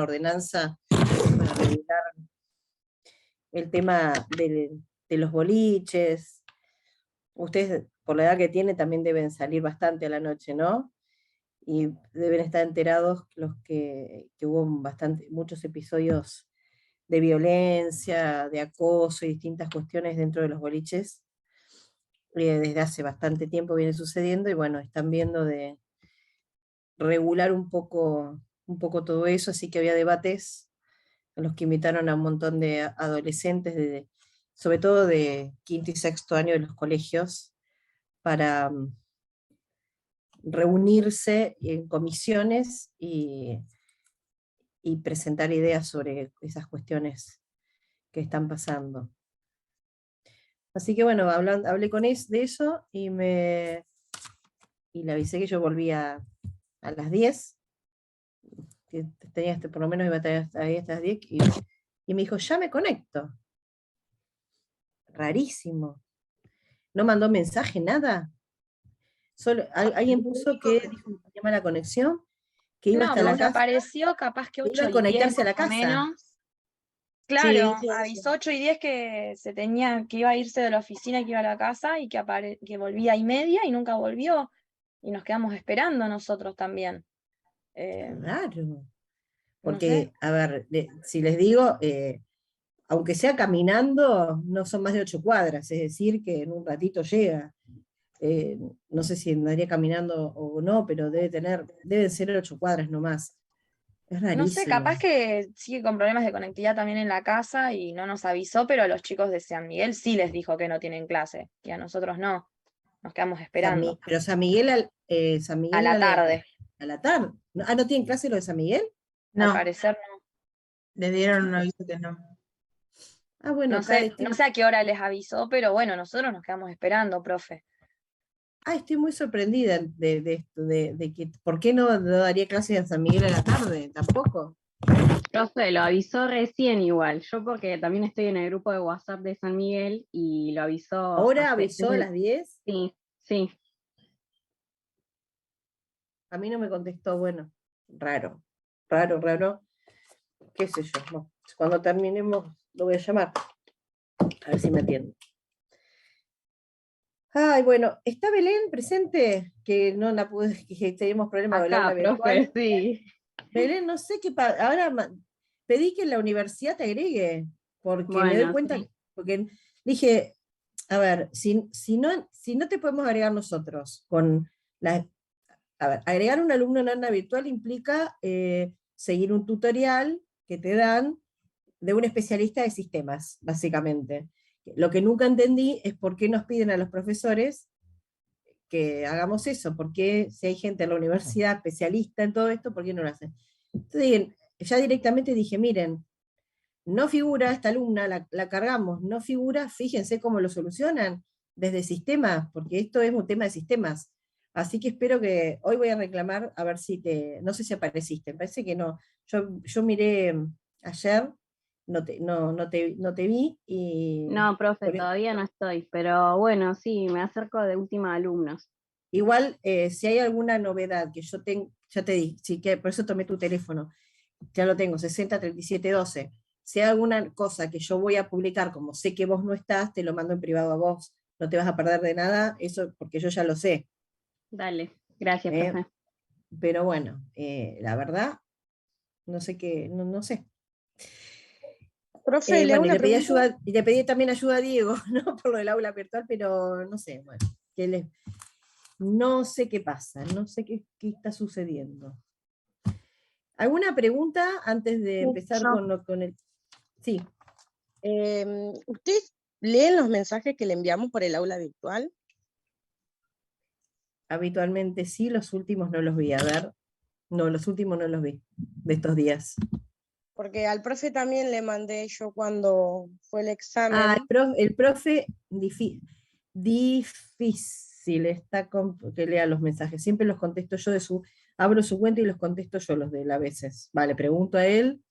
ordenanza para regular el tema de los boliches. Ustedes, por la edad que tienen, también deben salir bastante a la noche, ¿no? Y deben estar enterados los que hubo muchos episodios de violencia, de acoso y distintas cuestiones dentro de los boliches. Desde hace bastante tiempo viene sucediendo y bueno, están viendo de regular un poco todo eso, así que había debates en los que invitaron a un montón de adolescentes, sobre todo de quinto y sexto año de los colegios, para reunirse en comisiones y presentar ideas sobre esas cuestiones que están pasando. Así que bueno, hablé con de eso y le avisé que yo volvía a las 10, que por lo menos iba a estar ahí hasta las 10, y me dijo, ya me conecto. Rarísimo. No mandó mensaje, nada. Solo alguien puso que dijo que tenía la conexión, que iba hasta la casa. Apareció capaz que 8 iba a conectarse a la casa. Menos. Claro, Sí, avisó 8:10 que que iba a irse de la oficina y que iba a la casa y que volvía 1:30 y nunca volvió. Y nos quedamos esperando nosotros también. Claro. No Porque, sé. a ver, si les digo, aunque sea caminando, no son más de 8 cuadras, es decir, que en un ratito llega. No sé si andaría caminando o no, pero deben ser 8 cuadras nomás. Es No sé, rarísimo. capaz que sigue con problemas de conectividad también en la casa y no nos avisó, pero a los chicos de San Miguel sí les dijo que no tienen clase y a nosotros no. Nos quedamos esperando. Pero San Miguel, A la tarde. a la tarde. ¿No tienen clase lo de San Miguel? Al No, parecer no. le dieron un aviso que no. Ah, bueno, No sé a qué hora les avisó, pero bueno, nosotros nos quedamos esperando, profe. estoy muy sorprendida de esto, de que, ¿por qué no daría clases en San Miguel a la tarde? Tampoco. Profe, lo avisó recién igual, yo porque también estoy en el grupo de WhatsApp de San Miguel y lo avisó. ¿Ahora avisó a las 10? Sí, sí. A mí no me contestó, bueno, raro, qué sé yo. No. Cuando terminemos lo voy a llamar, a ver si me atiende. Ay, bueno, ¿está Belén presente? Que no la pude, que tenemos problemas con el aula virtual. Profe, sí. Belén, no sé qué pasa. Ahora pedí que la universidad te agregue, porque me doy cuenta, porque dije, a ver, si no te podemos agregar nosotros con a ver, agregar un alumno en aula virtual implica seguir un tutorial que te dan de un especialista de sistemas, básicamente. Lo que nunca entendí es por qué nos piden a los profesores que hagamos eso, porque si hay gente en la universidad especialista en todo esto, ¿por qué no lo hacen? Entonces, ya directamente dije, miren, no figura esta alumna, la cargamos, no figura, fíjense cómo lo solucionan desde sistemas, porque esto es un tema de sistemas. Así que espero que hoy voy a reclamar, a ver si no sé si apareciste, me parece que no. Yo miré ayer, no te vi y... No, profe, todavía no estoy, pero bueno, sí, me acerco de última a alumnos. Igual, si hay alguna novedad que yo tengo, ya te di, sí, que por eso tomé tu teléfono, ya lo tengo, 603712. Si hay alguna cosa que yo voy a publicar, como sé que vos no estás, te lo mando en privado a vos, no te vas a perder de nada, eso porque yo ya lo sé. Dale, gracias, profe. Pero bueno, la verdad, no sé qué, no sé. Profe, Bueno, y le pedí también ayuda a Diego, ¿no? Por lo del aula virtual, pero no sé, bueno, no sé qué pasa, no sé qué está sucediendo. ¿Alguna pregunta antes de empezar con el...? Sí. ¿Ustedes leen los mensajes que le enviamos por el aula virtual? Habitualmente sí, los últimos no los vi. A ver, no, los últimos no los vi, de estos días. Porque al profe también le mandé yo cuando fue el examen. El profe difícil está que lea los mensajes. Siempre los contesto yo abro su cuenta y los contesto yo los de él a veces. Vale, pregunto a él,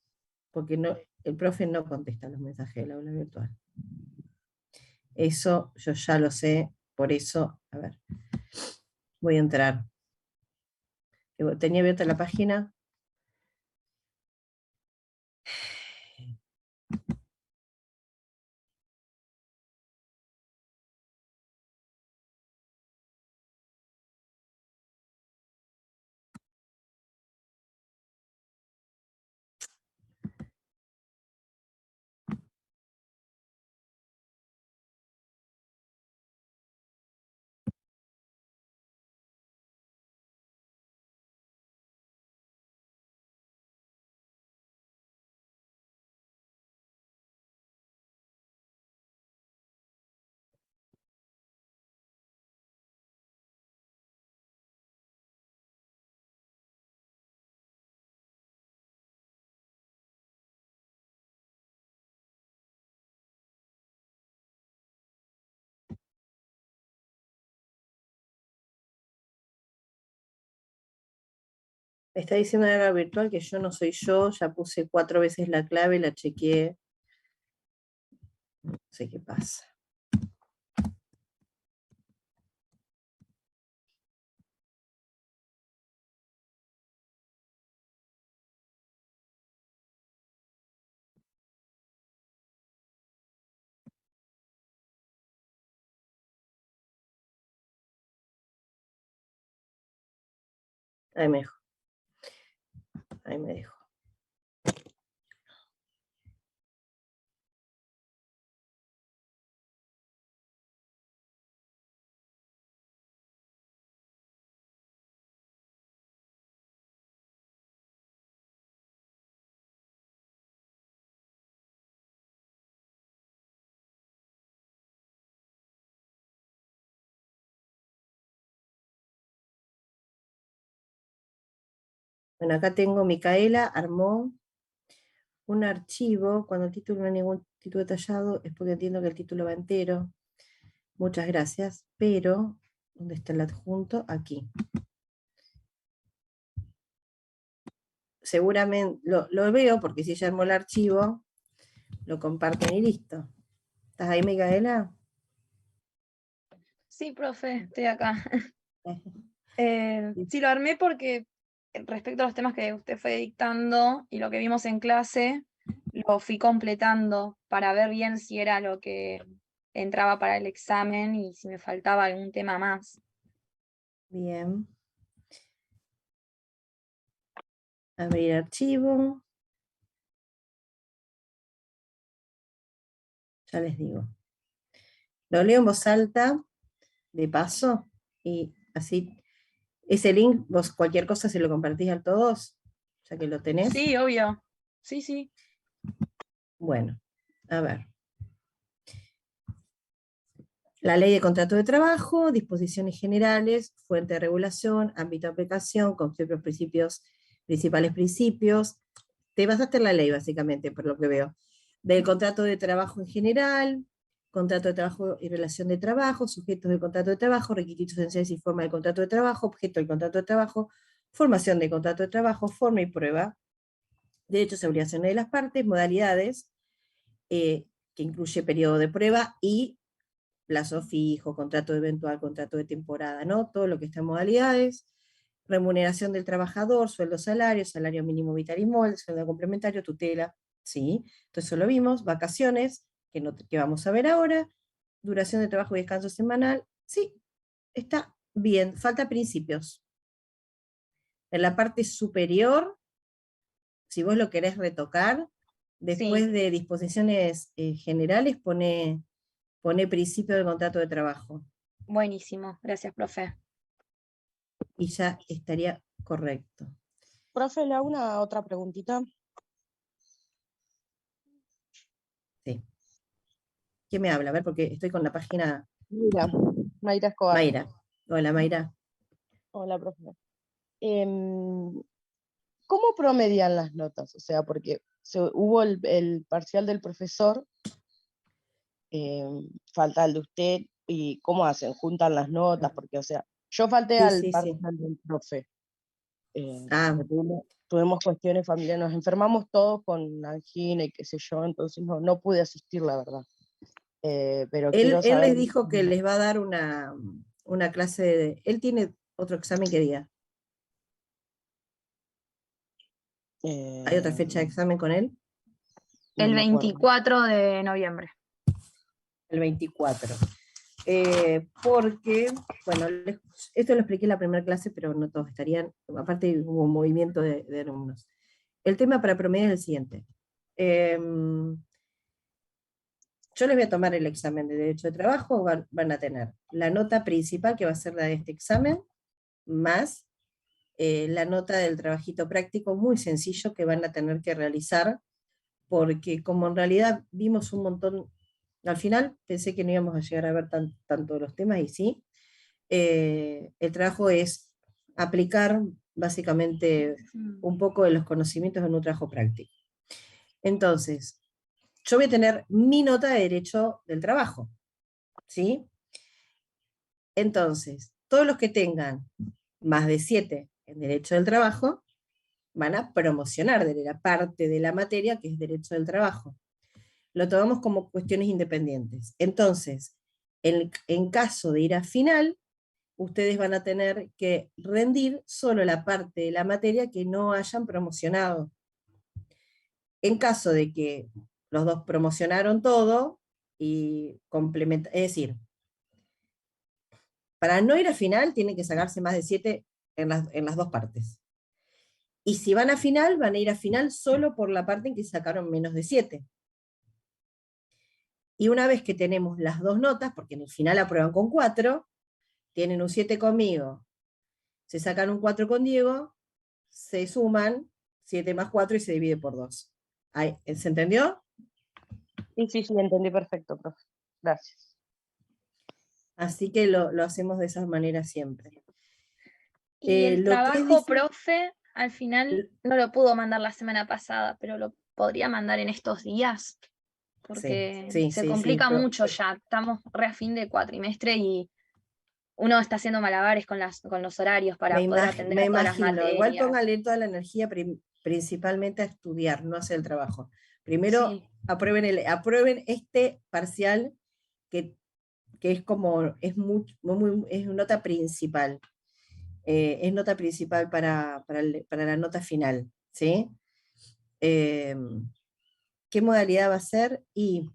porque el profe no contesta los mensajes del aula virtual. Eso yo ya lo sé, por eso, a ver, voy a entrar. Tenía abierta la página. Me está diciendo en la virtual que yo no soy yo, ya puse 4 veces la clave, la chequeé. No sé qué pasa. Ahí me dejo. Ahí me dejo. Bueno, acá tengo Micaela, armó un archivo. Cuando el título no hay ningún título detallado, es porque entiendo que el título va entero. Muchas gracias, pero ¿dónde está el adjunto? Aquí. Seguramente lo veo porque si ella armó el archivo, lo comparten y listo. ¿Estás ahí, Micaela? Sí, profe, estoy acá. Sí, lo armé porque respecto a los temas que usted fue dictando y lo que vimos en clase, lo fui completando para ver bien si era lo que entraba para el examen y si me faltaba algún tema más. Bien. Abrir archivo. Ya les digo. Lo leo en voz alta, de paso, y así, ese link, vos cualquier cosa se lo compartís a todos, ya que lo tenés. Sí, obvio. Sí, sí. Bueno, a ver. La ley de contrato de trabajo, disposiciones generales, fuente de regulación, ámbito de aplicación, conceptos, principales principios. Te basaste en la ley, básicamente, por lo que veo. Del contrato de trabajo en general, contrato de trabajo y relación de trabajo, sujetos del contrato de trabajo, requisitos esenciales y forma del contrato de trabajo, objeto del contrato de trabajo, formación del contrato de trabajo, forma y prueba, derechos y obligaciones de las partes, modalidades, que incluye periodo de prueba y plazo fijo, contrato eventual, contrato de temporada, ¿no? Todo lo que está en modalidades, remuneración del trabajador, sueldo salario, salario mínimo vital y móvil, sueldo complementario, tutela, ¿sí? Entonces eso lo vimos, vacaciones, que vamos a ver ahora, duración de trabajo y descanso semanal, sí, está bien, falta principios. En la parte superior, si vos lo querés retocar, después Sí. de disposiciones generales, pone principio del contrato de trabajo. Buenísimo. Gracias, profe. Y ya estaría correcto. Profe, le hago una otra preguntita. Sí. ¿Quién me habla? A ver, porque estoy con la página. Mira, Mayra Escobar. Mayra. Hola, Mayra. Hola, profe. ¿Cómo promedian las notas? O sea, porque hubo el parcial del profesor, falta el de usted, y ¿cómo hacen? ¿Juntan las notas? Porque, o sea, yo falté al Sí. parcial del profe. Ah, Tuvimos cuestiones familiares, nos enfermamos todos con angina y qué sé yo, entonces no pude asistir, la verdad. Pero quiero él saber. les dijo que les va a dar una clase de. Él tiene otro examen que día. ¿Hay otra fecha de examen con él? No El me acuerdo. 24 de noviembre. El 24. Porque, bueno, esto lo expliqué en la primera clase, pero no todos estarían, aparte hubo un movimiento de alumnos. El tema para promediar es el siguiente. Yo les voy a tomar el examen de Derecho de Trabajo, van a tener la nota principal, que va a ser la de este examen, más la nota del trabajito práctico muy sencillo que van a tener que realizar, porque como en realidad vimos un montón, al final pensé que no íbamos a llegar a ver tanto los temas, y sí, el trabajo es aplicar básicamente un poco de los conocimientos en un trabajo práctico. Entonces, yo voy a tener mi nota de Derecho del Trabajo, ¿sí? Entonces, todos los que tengan más de 7 en Derecho del Trabajo van a promocionar de la parte de la materia que es derecho del trabajo. Lo tomamos como cuestiones independientes. Entonces, en caso de ir a final, ustedes van a tener que rendir solo la parte de la materia que no hayan promocionado. En caso de que los dos promocionaron todo y complementar, es decir, para no ir a final tienen que sacarse más de 7 en las dos partes. Y si van a final, van a ir a final solo por la parte en que sacaron menos de 7. Y una vez que tenemos las dos notas, porque en el final aprueban con 4, tienen un 7 conmigo, se sacan un 4 con Diego, se suman 7 más 4 y se divide por 2. ¿Se entendió? Sí, entendí perfecto, profe. Gracias. Así que lo hacemos de esa manera siempre. Y el Lo que trabajo, dice- profe, al final no lo pudo mandar la semana pasada, pero lo podría mandar en estos días, porque se complica mucho ya. Estamos re a fin de cuatrimestre y uno está haciendo malabares con los horarios para poder atender me a todas las imagino. Igual materias. póngale toda la energía principalmente a estudiar, no a hacer el trabajo. Primero Sí. aprueben este parcial que es como, es nota principal. Es nota principal para la nota final, ¿sí? ¿Qué modalidad va a ser? Y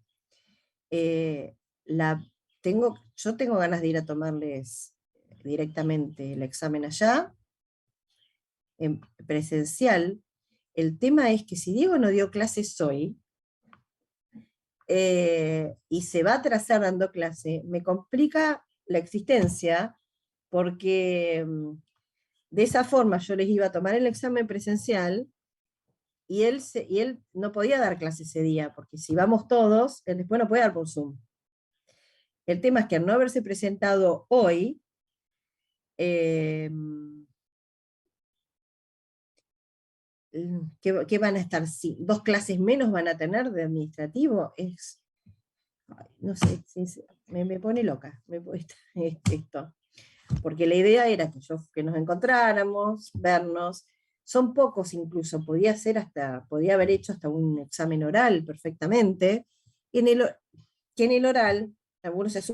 yo tengo ganas de ir a tomarles directamente el examen allá, en presencial. El tema es que si Diego no dio clases hoy, y se va a atrasar dando clase, me complica la existencia, porque de esa forma yo les iba a tomar el examen presencial, y él no podía dar clase ese día, porque si vamos todos, él después no puede dar por Zoom. El tema es que al no haberse presentado hoy, ¿qué van a estar? Si 2 clases menos van a tener de administrativo, no sé, me pone loca esto. Porque la idea era que nos encontráramos, vernos. Son pocos incluso, podía haber hecho hasta un examen oral perfectamente, que en el oral, algunos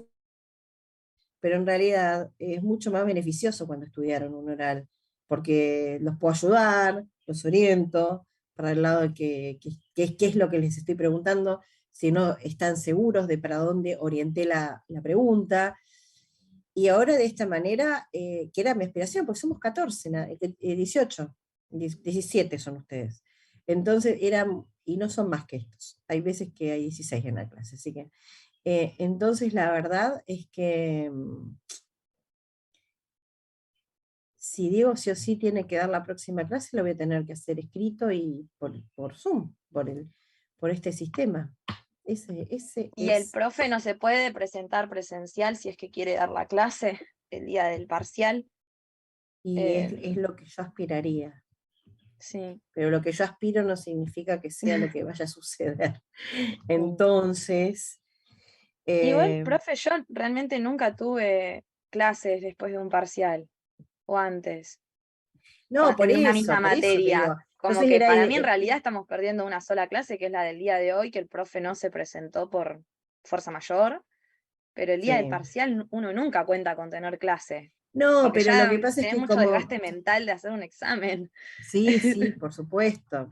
pero en realidad es mucho más beneficioso cuando estudiaron un oral, porque los puedo ayudar, los oriento, para el lado de qué es lo que les estoy preguntando, si no están seguros de para dónde orienté la pregunta. Y ahora de esta manera, que era mi aspiración, porque somos 14, 18, 17 son ustedes. Entonces y no son más que estos. Hay veces que hay 16 en la clase, así que entonces la verdad es que si Diego sí o sí tiene que dar la próxima clase, lo voy a tener que hacer escrito y por Zoom, por este sistema. ¿Y el profe no se puede presentar presencial si es que quiere dar la clase el día del parcial? Y es lo que yo aspiraría. Sí. Pero lo que yo aspiro no significa que sea lo que vaya a suceder. Entonces... Igual, profe, yo realmente nunca tuve clases después de un parcial, o antes. No, por de una eso, misma por eso te materia. digo. Como Entonces que para mí en realidad estamos perdiendo una sola clase, que es la del día de hoy, que el profe no se presentó por fuerza mayor, pero el día del Sí. parcial uno nunca cuenta con tener clase. No, Porque pero ya lo que pasa es tenés que mucho como... desgaste mental de hacer un examen. Sí, por supuesto,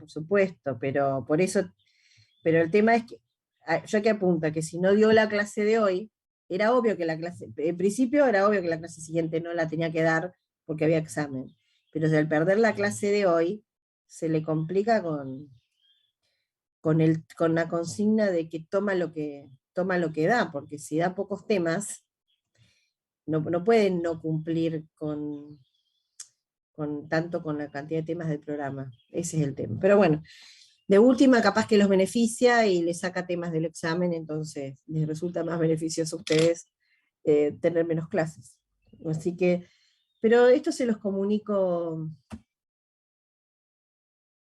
pero por eso, pero el tema es que, yo que apunta, que si no dio la clase de hoy, era obvio que la clase, en principio era obvio que la clase siguiente no la tenía que dar porque había examen, pero si al perder la clase de hoy, se le complica con la consigna de que toma lo que da, porque si da pocos temas, no pueden no cumplir tanto con la cantidad de temas del programa. Ese es el tema. Pero bueno, de última capaz que los beneficia y les saca temas del examen, entonces les resulta más beneficioso a ustedes tener menos clases. Así que, pero esto se los comunico.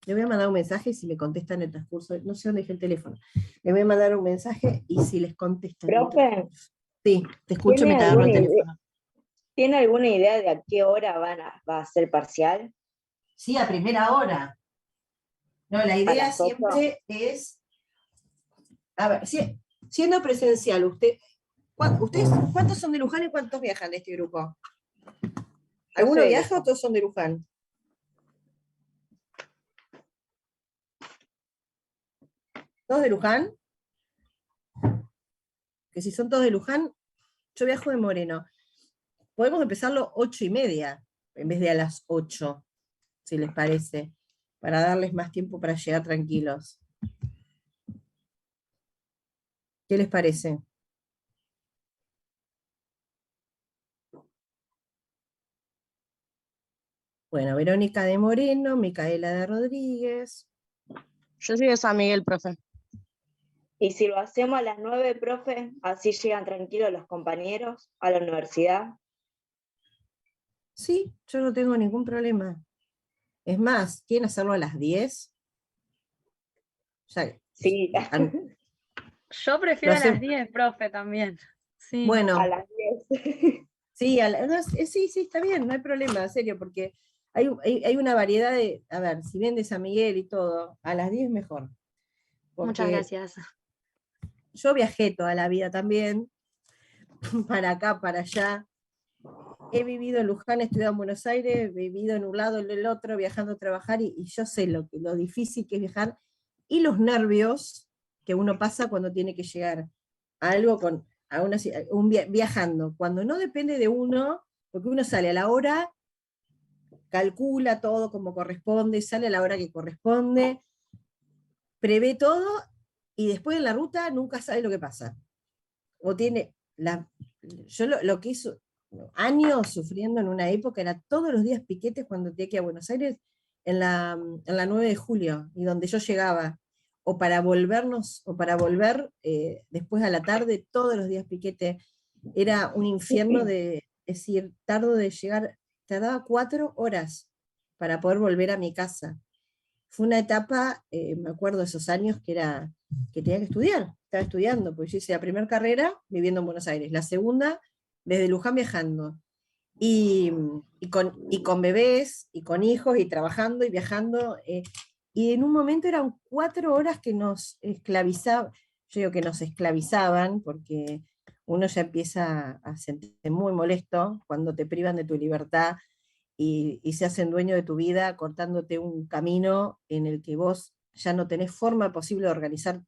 Le voy a mandar un mensaje si me contestan en el transcurso. No sé dónde dejé el teléfono. Le voy a mandar un mensaje y si les contestan. Profe, Sí, te escucho, me agarro el teléfono. ¿Tiene alguna idea de a qué hora va a ser parcial? Sí, a primera hora. No, la idea siempre es, a ver, siendo presencial, ¿ustedes cuántos son de Luján y cuántos viajan de este grupo? ¿Alguno soy de viaja o Luján. todos son de Luján? ¿Todos de Luján? Que si son todos de Luján, yo viajo de Moreno. Podemos empezarlo 8:30 en vez de a las 8, si les parece, para darles más tiempo para llegar tranquilos. ¿Qué les parece? Bueno, Verónica de Moreno, Micaela de Rodríguez. Yo soy de San Miguel, profe. Y si lo hacemos a las 9, profe, así llegan tranquilos los compañeros a la universidad. Sí, yo no tengo ningún problema. Es más, ¿quieren hacerlo a las 10? Ya, Sí, Yo prefiero Lo a hace- las 10, profe, también. Sí. bueno, a las 10. sí, sí, está bien, no hay problema, en serio, porque hay una variedad de, a ver, si bien de San Miguel y todo, a las 10 mejor. Muchas Porque gracias. yo viajé toda la vida también, para acá, para allá. He vivido en Luján, he estudiado en Buenos Aires, he vivido en un lado, en el otro, viajando a trabajar, y yo sé lo difícil que es viajar y los nervios que uno pasa cuando tiene que llegar a algo viajando, cuando no depende de uno, porque uno sale a la hora, calcula todo como corresponde, sale a la hora que corresponde, prevé todo, y después en la ruta nunca sabe lo que pasa. O tiene, yo lo que hizo años sufriendo en una época era todos los días piquetes cuando tenía que ir a Buenos Aires en la 9 de julio, y donde yo llegaba, o para volver después a la tarde, todos los días piquete, era un infierno es decir, tardaba 4 horas para poder volver a mi casa. Fue una etapa, me acuerdo de esos años que tenía que estudiar, estaba estudiando, porque yo hice la primera carrera viviendo en Buenos Aires, la segunda desde Luján viajando, y con bebés, y con hijos, y trabajando, y viajando, y en un momento eran 4 horas que nos esclavizaban, yo digo que nos esclavizaban, porque uno ya empieza a sentirse muy molesto cuando te privan de tu libertad, y se hacen dueño de tu vida cortándote un camino en el que vos ya no tenés forma posible de organizar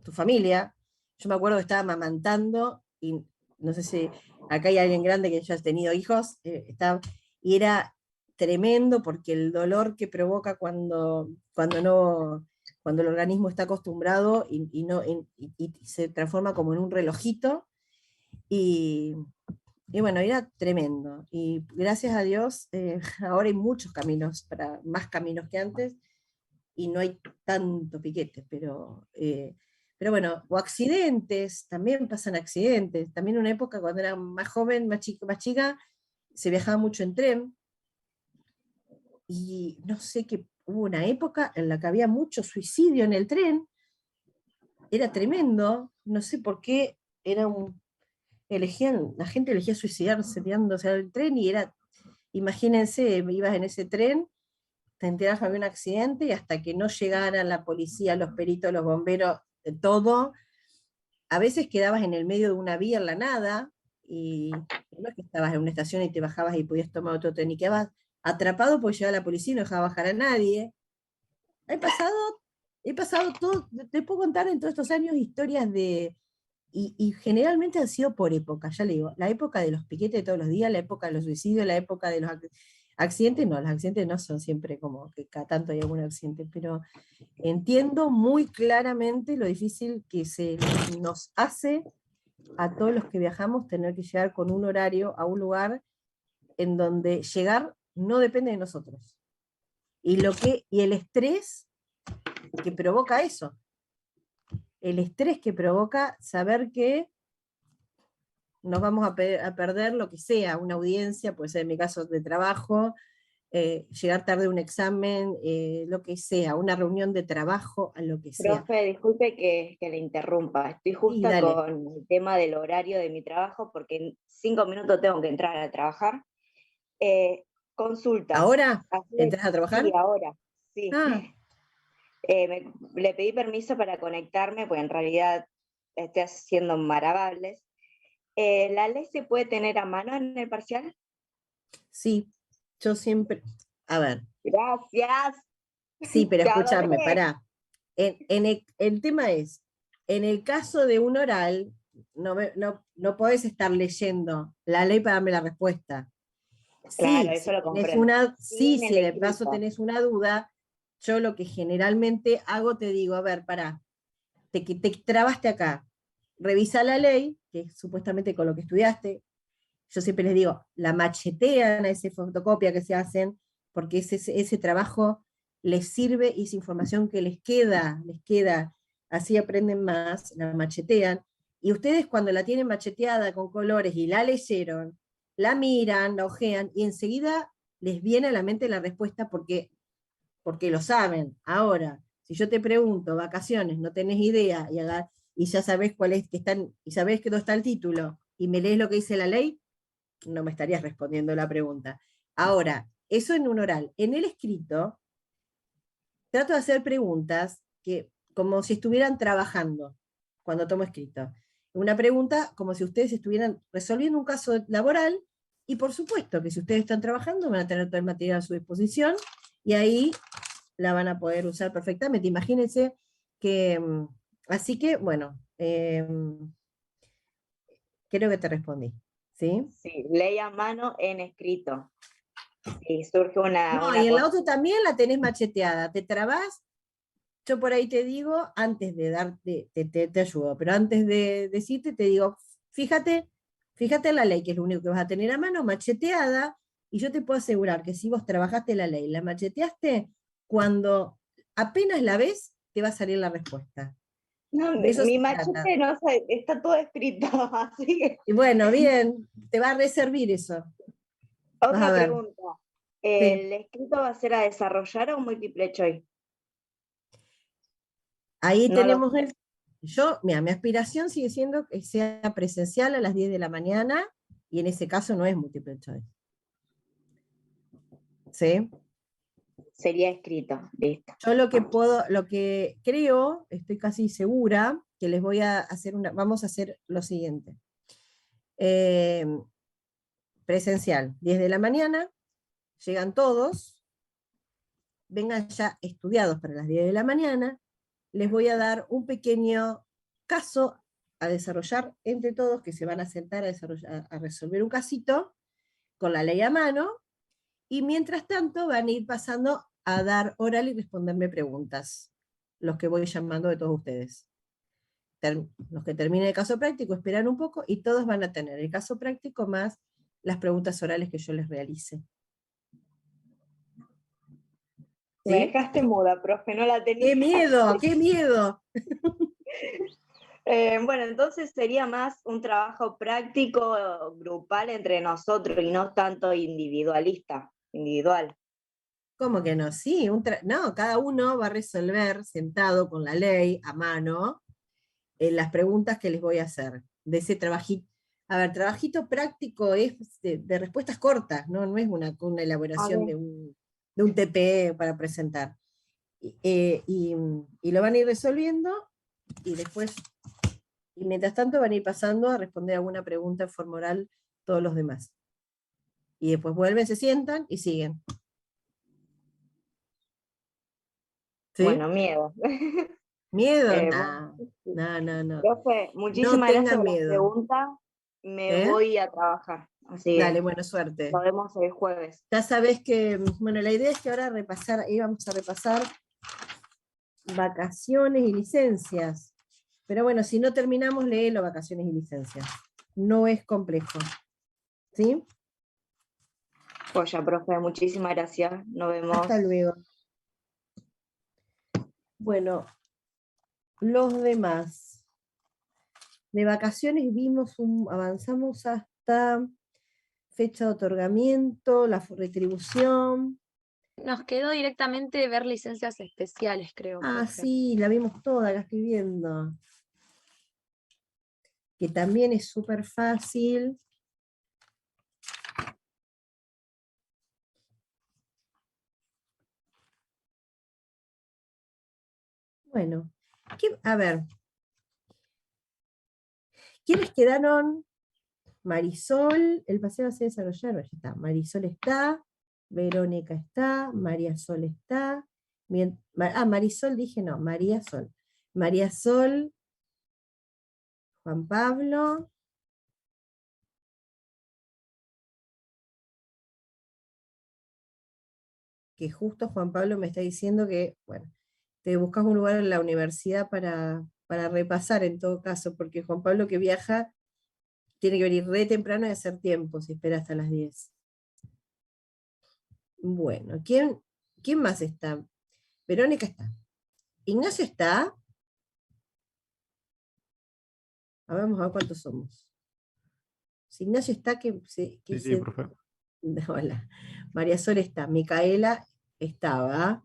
tu familia. Yo me acuerdo que estaba amamantando, y no sé si acá hay alguien grande que ya ha tenido hijos, y era tremendo porque el dolor que provoca cuando el organismo está acostumbrado y se transforma como en un relojito, y bueno, era tremendo. Y gracias a Dios, ahora hay muchos caminos, más caminos que antes, y no hay tanto piquete, pero bueno, o accidentes, también pasan accidentes. También en una época cuando era más joven, más chica, se viajaba mucho en tren, y no sé, que hubo una época en la que había mucho suicidio en el tren, era tremendo, no sé por qué, la gente elegía suicidarse tirándose al tren, y imagínense, ibas en ese tren, te enterabas que había un accidente, y hasta que no llegaran la policía, los peritos, los bomberos, todo, a veces quedabas en el medio de una vía en la nada, y no es que estabas en una estación y te bajabas y podías tomar otro tren, y quedabas atrapado porque llegaba la policía y no dejaba bajar a nadie. He pasado todo, te puedo contar en todos estos años historias y generalmente han sido por época, ya le digo, la época de los piquetes de todos los días, la época de los suicidios, la época de los accidentes. No, los accidentes no son siempre como que cada tanto hay algún accidente, pero entiendo muy claramente lo difícil que se nos hace a todos los que viajamos tener que llegar con un horario a un lugar en donde llegar no depende de nosotros. Y el estrés que provoca eso, el estrés que provoca saber que nos vamos a perder lo que sea, una audiencia, puede ser en mi caso de trabajo, llegar tarde a un examen, lo que sea, una reunión de trabajo, a lo que sea. Profe, disculpe que le interrumpa. Estoy Sí, justa dale. con el tema del horario de mi trabajo porque en 5 minutos tengo que entrar a trabajar. Consulta. ¿Ahora entras a trabajar? Sí, ahora. Sí. Ah, Le pedí permiso para conectarme, pues en realidad estoy haciendo maravillas. ¿La ley se puede tener a mano en el parcial? sí, yo siempre, a ver, Gracias. sí, pero Te escúchame, adoré. pará. El tema es, en el caso de un oral, no podés estar leyendo la ley para darme la respuesta. Claro, Sí, eso lo comprendo. Sí, sí, en si el de paso escrito. tenés una duda, yo lo que generalmente hago, te digo, a ver, pará, te trabaste acá, revisa la ley, que es supuestamente con lo que estudiaste. Yo siempre les digo, la machetean a esa fotocopia que se hacen, porque ese trabajo les sirve y esa información que les queda, así aprenden más, la machetean. Y ustedes cuando la tienen macheteada con colores y la leyeron, la miran, la ojean y enseguida les viene a la mente la respuesta porque lo saben. Ahora, si yo te pregunto, vacaciones, no tenés idea y ya sabés cuál es que están, y sabés que no está el título, y me lees lo que dice la ley, no me estarías respondiendo la pregunta. Ahora, eso en un oral. En el escrito, trato de hacer preguntas que, como si estuvieran trabajando cuando tomo escrito. Una pregunta como si ustedes estuvieran resolviendo un caso laboral, y por supuesto que si ustedes están trabajando van a tener todo el material a su disposición y ahí la van a poder usar perfectamente. Imagínense que, así que, bueno, creo que te respondí, ¿sí? Sí, ley a mano en escrito. Sí, surge No, una y en la cosa. otra también la tenés macheteada, te trabás, yo por ahí te digo, antes de darte, te ayudo, pero antes de decirte, te digo, fíjate, fíjate en la ley, que es lo único que vas a tener a mano, macheteada, y yo te puedo asegurar que si vos trabajaste la ley, la macheteaste, cuando apenas la ves, te va a salir la respuesta. No, De eso mi se trata. machete no sé, está todo escrito, así que. Y bueno, bien, te va a reservir eso. Vas a Otra ver. pregunta. Sí. ¿El escrito va a ser a desarrollar o múltiple choice? Ahí No lo tenemos sé. mira, mi aspiración sigue siendo que sea presencial a las 10 de la mañana, y en ese caso no es multiple choice. ¿Sí? Sería escrito, listo. Yo lo que creo, estoy casi segura, que les voy a hacer vamos a hacer lo siguiente. Eh, Presencial, 10 de la mañana, llegan todos, vengan ya estudiados para las 10 de la mañana, les voy a dar un pequeño caso a desarrollar entre todos, que se van a sentar a resolver un casito con la ley a mano, y mientras tanto van a ir pasando a dar oral y responderme preguntas, los que voy llamando de todos ustedes. Los que terminen el caso práctico esperan un poco y todos van a tener el caso práctico más las preguntas orales que yo les realice. Me ¿Sí? dejaste muda, profe, no la tenía. ¡Qué miedo! ¡Qué miedo! Bueno, entonces sería más un trabajo práctico, grupal entre nosotros y no tanto individual. ¿Cómo que no? Sí, no, cada uno va a resolver sentado con la ley a mano las preguntas que les voy a hacer de ese trabajito. A ver, trabajito práctico es de respuestas cortas, ¿no? No es una A elaboración ver. de un TPE para presentar. Y lo van a ir resolviendo y después, y mientras tanto van a ir pasando a responder alguna pregunta en forma oral todos los demás. Y después vuelven, se sientan y siguen. ¿Sí? Bueno, miedo. ¿Miedo? Bueno, No, no, no, no. profe, No muchísimas gracias tengan por las miedo. preguntas. Me ¿Eh? voy a trabajar, así Dale, que buena suerte. nos vemos el jueves. Ya sabés que, bueno, la idea es que ahora íbamos a repasar vacaciones y licencias. Pero bueno, si no terminamos, léelo vacaciones y licencias. No es complejo. ¿Sí? Joya, profe, muchísimas gracias. Nos vemos. Hasta luego. Bueno, los demás. De vacaciones avanzamos hasta fecha de otorgamiento, la retribución. Nos quedó directamente ver licencias especiales, creo, Ah, profe. sí, la vimos toda, la estoy viendo. Que también es súper fácil. Bueno, a ver, ¿quiénes quedaron? Marisol, el paseo se desarrollaron, ya está. Marisol está, Verónica está, María Sol está. Marisol dije no, María Sol. María Sol, Juan Pablo. Que justo Juan Pablo me está diciendo que, bueno, te buscas un lugar en la universidad para repasar en todo caso, porque Juan Pablo que viaja tiene que venir re temprano y hacer tiempo, si espera hasta las 10. Bueno, ¿quién más está? Verónica está. Ignacio está. Vamos a ver cuántos somos. Si Ignacio está, Sí, profe. Hola. María Sol está. Micaela estaba.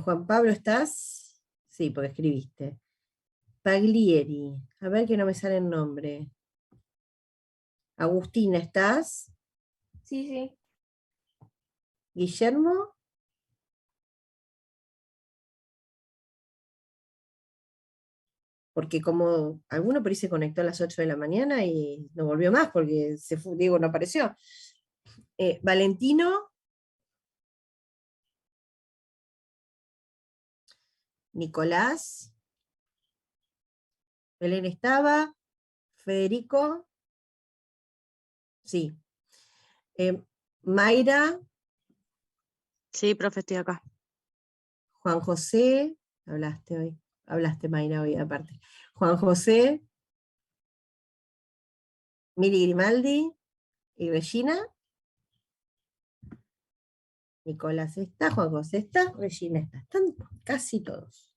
Juan Pablo, ¿estás? Sí, porque escribiste. Paglieri. A ver que no me sale el nombre. Agustina, ¿estás? Sí, sí. Guillermo. Porque como alguno por ahí se conectó a las 8 de la mañana y no volvió más porque se fue, Diego no apareció. Valentino. Nicolás. Belén estaba. Federico. Sí. Mayra. Sí, profe, estoy acá. Juan José. Hablaste hoy. Hablaste, Mayra, hoy aparte. Juan José. Miri Grimaldi. Y Regina. Nicolás está, Juan José está, Regina está. Están casi todos.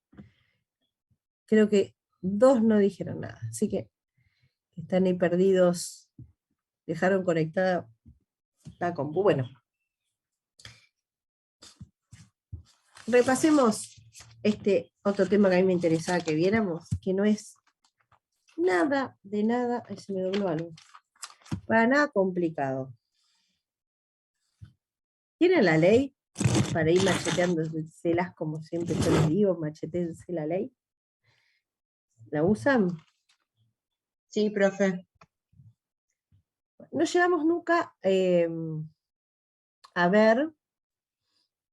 Creo que 2 no dijeron nada, así que están ahí perdidos. Dejaron conectada la compu. Bueno. Repasemos este otro tema que a mí me interesaba que viéramos, que no es nada de nada, ahí se me dobló algo, para nada complicado. ¿Tienen la ley para ir macheteándoselas como siempre yo les digo, machetéense la ley? ¿La usan? Sí, profe. No llegamos nunca a ver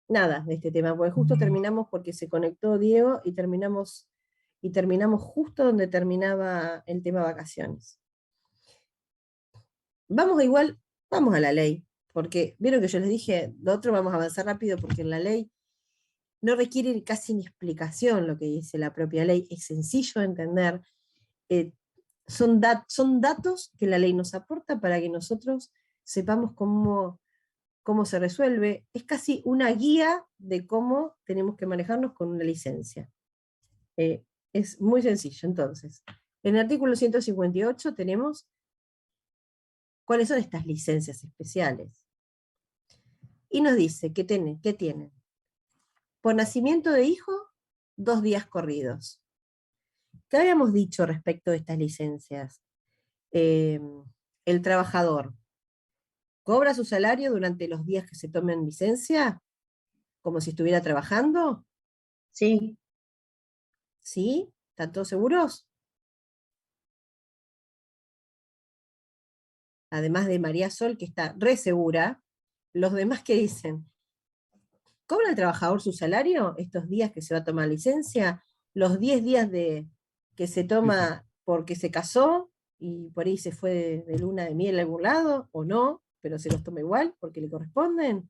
nada de este tema, porque justo terminamos porque se conectó Diego y terminamos justo donde terminaba el tema vacaciones. Vamos a la ley, porque vieron que yo les dije, lo otro vamos a avanzar rápido porque en la ley no requiere casi ni explicación lo que dice la propia ley, es sencillo de entender, son datos que la ley nos aporta para que nosotros sepamos cómo se resuelve, es casi una guía de cómo tenemos que manejarnos con una licencia. Es muy sencillo, entonces. En el artículo 158 tenemos cuáles son estas licencias especiales. Y nos dice que tienen. Por nacimiento de hijo, 2 días corridos. ¿Qué habíamos dicho respecto de estas licencias? El trabajador cobra su salario durante los días que se tomen licencia, como si estuviera trabajando. Sí. ¿Sí? ¿Están todos seguros? Además de María Sol, que está re segura, los demás que dicen, ¿cobra el trabajador su salario estos días que se va a tomar licencia? Los 10 días que se toma porque se casó y por ahí se fue de luna de miel a algún lado, o no, pero se los toma igual porque le corresponden.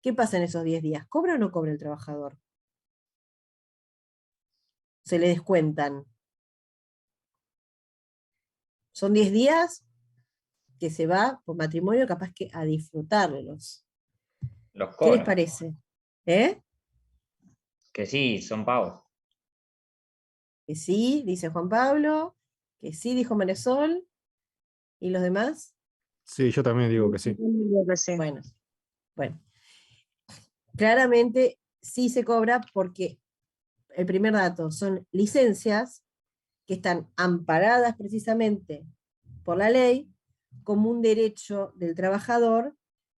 ¿Qué pasa en esos 10 días? ¿Cobra o no cobra el trabajador? Se le descuentan. Son 10 días que se va por matrimonio capaz que a disfrutarlos. Los ¿Qué les cobran. parece? Que sí, son pagos. Que sí, dice Juan Pablo, que sí, dijo Marisol, ¿y los demás? Sí, yo también digo que sí. Bueno, claramente sí se cobra porque el primer dato son licencias que están amparadas precisamente por la ley como un derecho del trabajador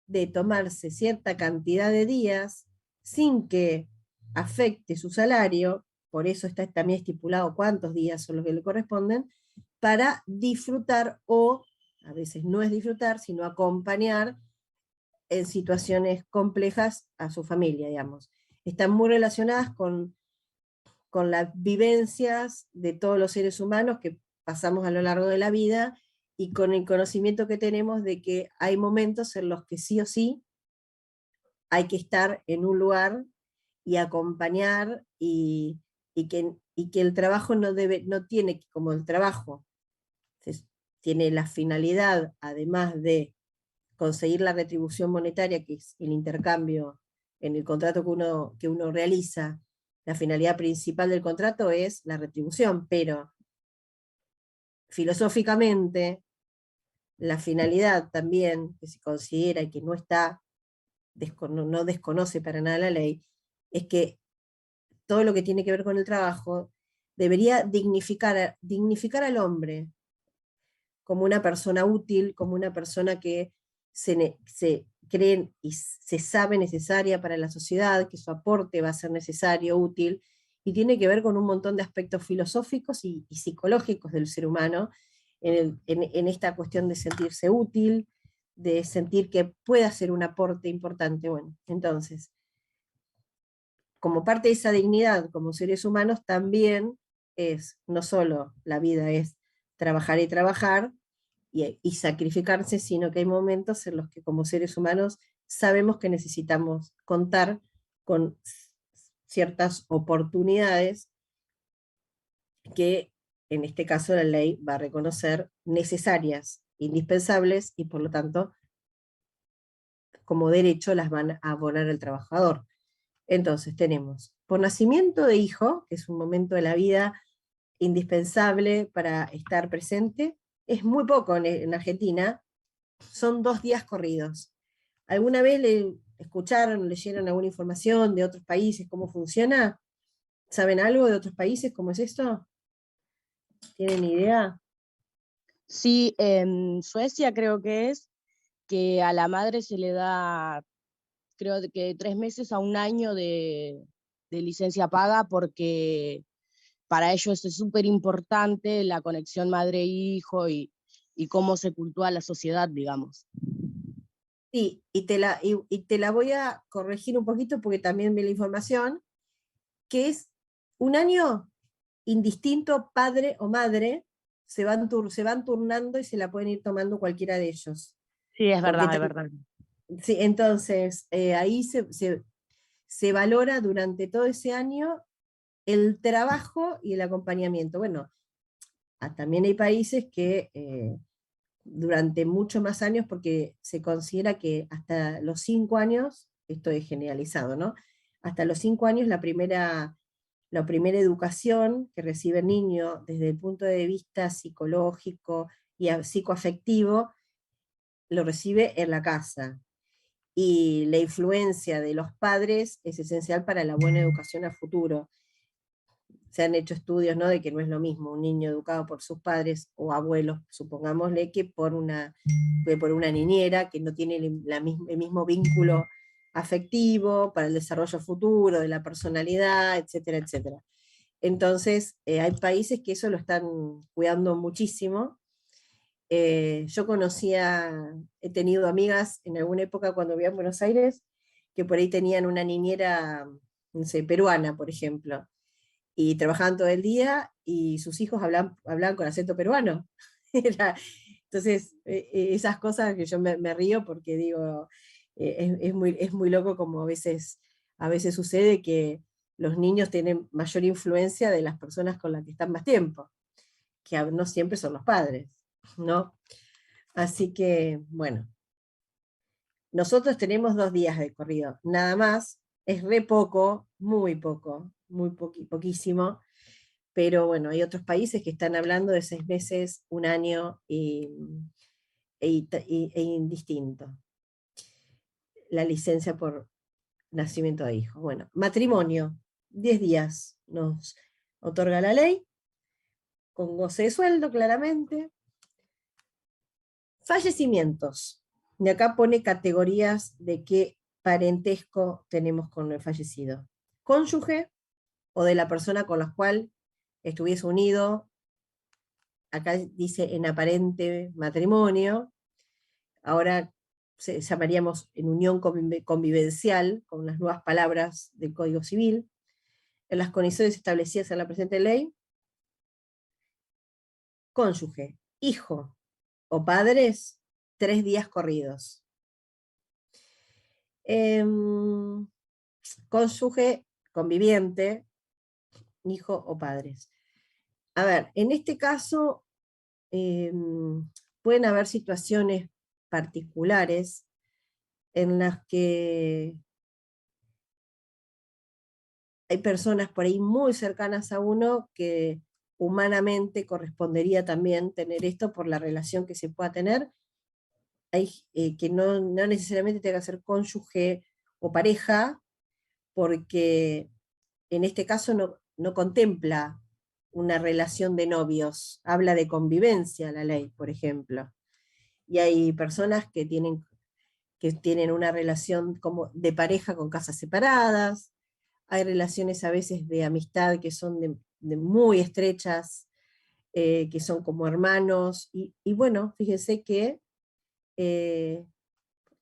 de tomarse cierta cantidad de días sin que afecte su salario, por eso está también estipulado cuántos días son los que le corresponden, para disfrutar o, a veces no es disfrutar, sino acompañar en situaciones complejas a su familia, digamos. Están muy relacionadas con las vivencias de todos los seres humanos que pasamos a lo largo de la vida y con el conocimiento que tenemos de que hay momentos en los que sí o sí hay que estar en un lugar y acompañar y que el trabajo no tiene, como el trabajo tiene la finalidad, además de conseguir la retribución monetaria, que es el intercambio en el contrato que uno realiza, la finalidad principal del contrato es la retribución, pero filosóficamente la finalidad también, que se considera y que no está, no desconoce para nada la ley, es que todo lo que tiene que ver con el trabajo debería dignificar al hombre como una persona útil, como una persona que se cree y se sabe necesaria para la sociedad, que su aporte va a ser necesario, útil, y tiene que ver con un montón de aspectos filosóficos y psicológicos del ser humano, en esta cuestión de sentirse útil, de sentir que puede hacer un aporte importante. Bueno, entonces, como parte de esa dignidad como seres humanos, también es, no solo la vida es trabajar y trabajar, y sacrificarse, sino que hay momentos en los que como seres humanos sabemos que necesitamos contar con ciertas oportunidades que en este caso la ley va a reconocer necesarias, indispensables, y por lo tanto como derecho las van a abonar al trabajador. Entonces tenemos por nacimiento de hijo, que es un momento de la vida indispensable para estar presente, es muy poco en Argentina, son 2 días corridos. ¿Alguna vez escucharon, leyeron alguna información de otros países, cómo funciona? ¿Saben algo de otros países, cómo es esto? ¿Tienen idea? Sí, en Suecia creo que es que a la madre se le da, creo que 3 meses a 1 año de licencia paga, porque para ellos es súper importante la conexión madre-hijo y cómo se cultúa la sociedad, digamos. Sí, y te la voy a corregir un poquito porque también vi la información, que es 1 año indistinto padre o madre, se van turnando y se la pueden ir tomando cualquiera de ellos. Sí, es Porque verdad, es verdad. sí, entonces ahí se valora durante todo ese año el trabajo y el acompañamiento. Bueno, también hay países que durante muchos más años, porque se considera que hasta los 5 años, esto es generalizado, ¿no? Hasta los 5 años la primera educación que recibe el niño desde el punto de vista psicológico y psicoafectivo lo recibe en la casa. Y la influencia de los padres es esencial para la buena educación a futuro. Se han hecho estudios, ¿no?, de que no es lo mismo un niño educado por sus padres o abuelos, supongámosle, que por una niñera que no tiene el mismo vínculo afectivo para el desarrollo futuro de la personalidad, etcétera, etcétera. Entonces, hay países que eso lo están cuidando muchísimo. Yo he tenido amigas en alguna época cuando vivía en Buenos Aires, que por ahí tenían una niñera, no sé, peruana, por ejemplo, y trabajaban todo el día y sus hijos hablaban con acento peruano. Entonces, esas cosas que yo me río porque digo, es muy loco como a veces sucede que los niños tienen mayor influencia de las personas con las que están más tiempo, que no siempre son los padres, ¿no? Así que, bueno, nosotros tenemos 2 días de corrido, nada más, es re poco, muy poco, poquísimo, pero bueno, hay otros países que están hablando de 6 meses, 1 año e indistinto. La licencia por nacimiento de hijos. Bueno, matrimonio, 10 días nos otorga la ley, con goce de sueldo, claramente. Fallecimientos. De acá pone categorías de qué parentesco tenemos con el fallecido. cónyuge o de la persona con la cual estuviese unido. Acá dice en aparente matrimonio, ahora llamaríamos en unión convivencial, con las nuevas palabras del Código Civil, en las condiciones establecidas en la presente ley, cónyuge, hijo o padres, 3 días corridos. Cónyuge, conviviente, hijo o padres. A ver, en este caso pueden haber situaciones particulares en las que hay personas por ahí muy cercanas a uno que humanamente correspondería también tener esto por la relación que se pueda tener. Hay que no necesariamente tenga que ser cónyuge o pareja, porque en este caso no contempla una relación de novios, habla de convivencia la ley, por ejemplo. Y hay personas que tienen una relación como de pareja con casas separadas, hay relaciones a veces de amistad que son de muy estrechas, que son como hermanos, y bueno, fíjense que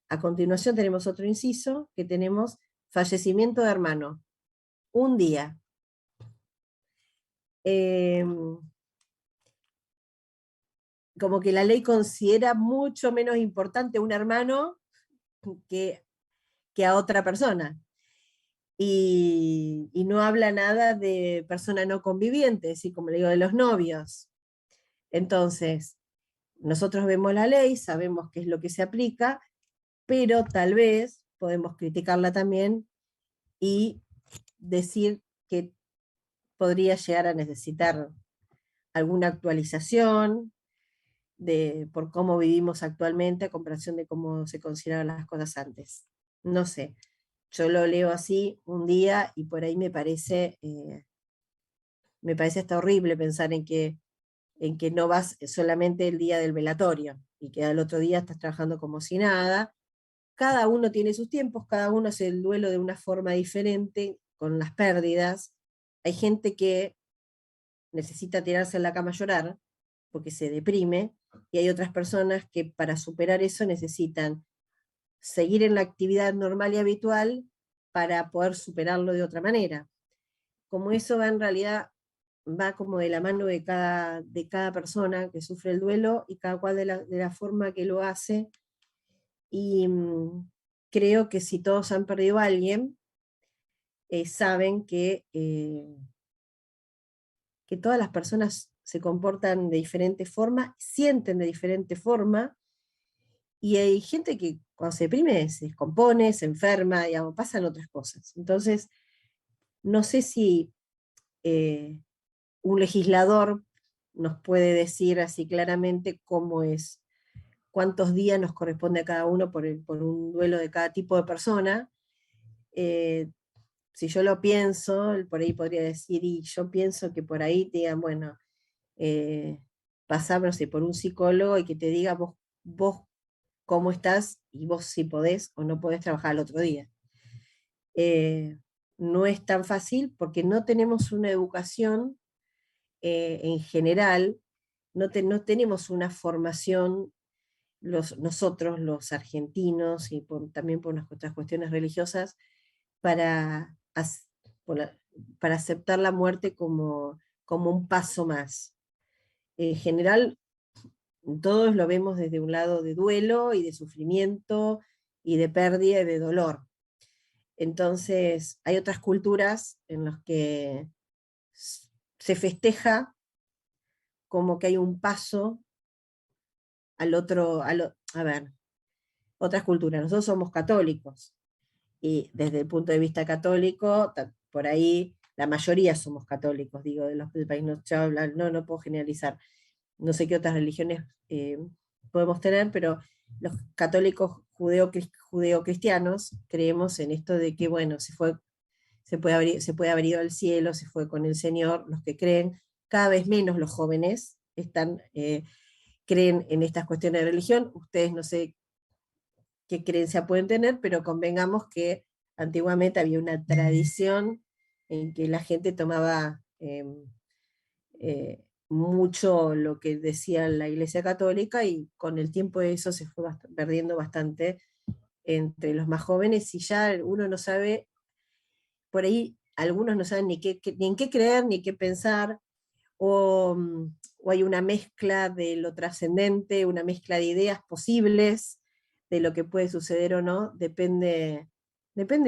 a continuación tenemos otro inciso, que tenemos fallecimiento de hermano, un día. Como que la ley considera mucho menos importante un hermano que a otra persona. Y no habla nada de persona no conviviente, así como le digo, de los novios. Entonces, nosotros vemos la ley, sabemos qué es lo que se aplica, pero tal vez podemos criticarla también y decir que podría llegar a necesitar alguna actualización por cómo vivimos actualmente a comparación de cómo se consideraban las cosas antes. No sé, yo lo leo así un día y por ahí me parece hasta horrible pensar en que no vas solamente el día del velatorio y que al otro día estás trabajando como si nada. Cada uno tiene sus tiempos, cada uno hace el duelo de una forma diferente con las pérdidas. Hay gente que necesita tirarse en la cama a llorar porque se deprime, y hay otras personas que para superar eso necesitan seguir en la actividad normal y habitual para poder superarlo de otra manera. Como eso va en realidad, va como de la mano de cada persona que sufre el duelo y cada cual de la forma que lo hace. Y creo que si todos han perdido a alguien, saben que todas las personas se comportan de diferente forma, sienten de diferente forma, y hay gente que cuando se deprime se descompone, se enferma, digamos, pasan otras cosas. Entonces, no sé si un legislador nos puede decir así claramente cómo es, cuántos días nos corresponde a cada uno por un duelo de cada tipo de persona. Si yo lo pienso, por ahí podría decir, y yo pienso que por ahí te digan, bueno, pasar, no sé, por un psicólogo y que te diga vos cómo estás y vos si podés o no podés trabajar al otro día. No es tan fácil porque no tenemos una educación en general, no tenemos una formación nosotros los argentinos y también por nuestras cuestiones religiosas para aceptar la muerte como un paso más. En general, todos lo vemos desde un lado de duelo y de sufrimiento y de pérdida y de dolor. Entonces, hay otras culturas en las que se festeja como que hay un paso al otro, a ver, otras culturas. Nosotros somos católicos, y desde el punto de vista católico, por ahí la mayoría somos católicos, digo, del país, no puedo generalizar. No sé qué otras religiones podemos tener, pero los católicos judeocristianos creemos en esto de que, bueno, se puede haber ido al cielo, se fue con el Señor, los que creen, cada vez menos los jóvenes creen en estas cuestiones de religión. Ustedes no sé qué creencia pueden tener, pero convengamos que antiguamente había una tradición en que la gente tomaba mucho lo que decía la Iglesia Católica, y con el tiempo eso se fue perdiendo bastante entre los más jóvenes, y ya uno no sabe, por ahí algunos no saben ni en qué creer, ni qué pensar, o hay una mezcla de lo trascendente, una mezcla de ideas posibles de lo que puede suceder o no, depende,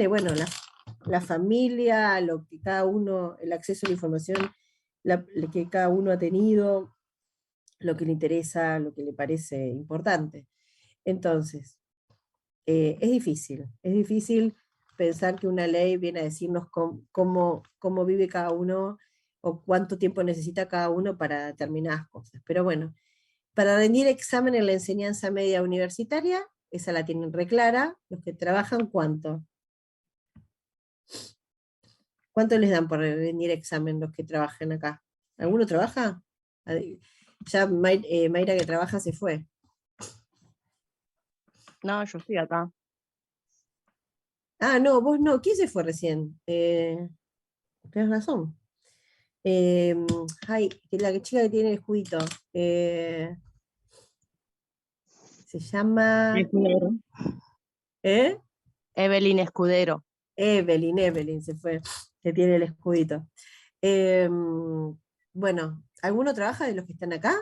bueno, la familia, lo que cada uno, el acceso a la información que cada uno ha tenido, lo que le interesa, lo que le parece importante. Entonces, es difícil pensar que una ley viene a decirnos cómo vive cada uno o cuánto tiempo necesita cada uno para determinadas cosas. Pero bueno, para rendir examen en la enseñanza media universitaria, esa la tienen re clara. Los que trabajan, ¿cuánto? ¿Cuánto les dan por rendir examen los que trabajan acá? ¿Alguno trabaja? Ya Mayra, que trabaja, se fue. No, yo estoy acá. Ah, no, vos no. ¿Quién se fue recién? Tienes razón. Ay, la chica que tiene el escudito. Se llama... Escudero. ¿Eh? Evelyn Escudero. Evelyn se fue, que tiene el escudito. Bueno, ¿alguno trabaja de los que están acá?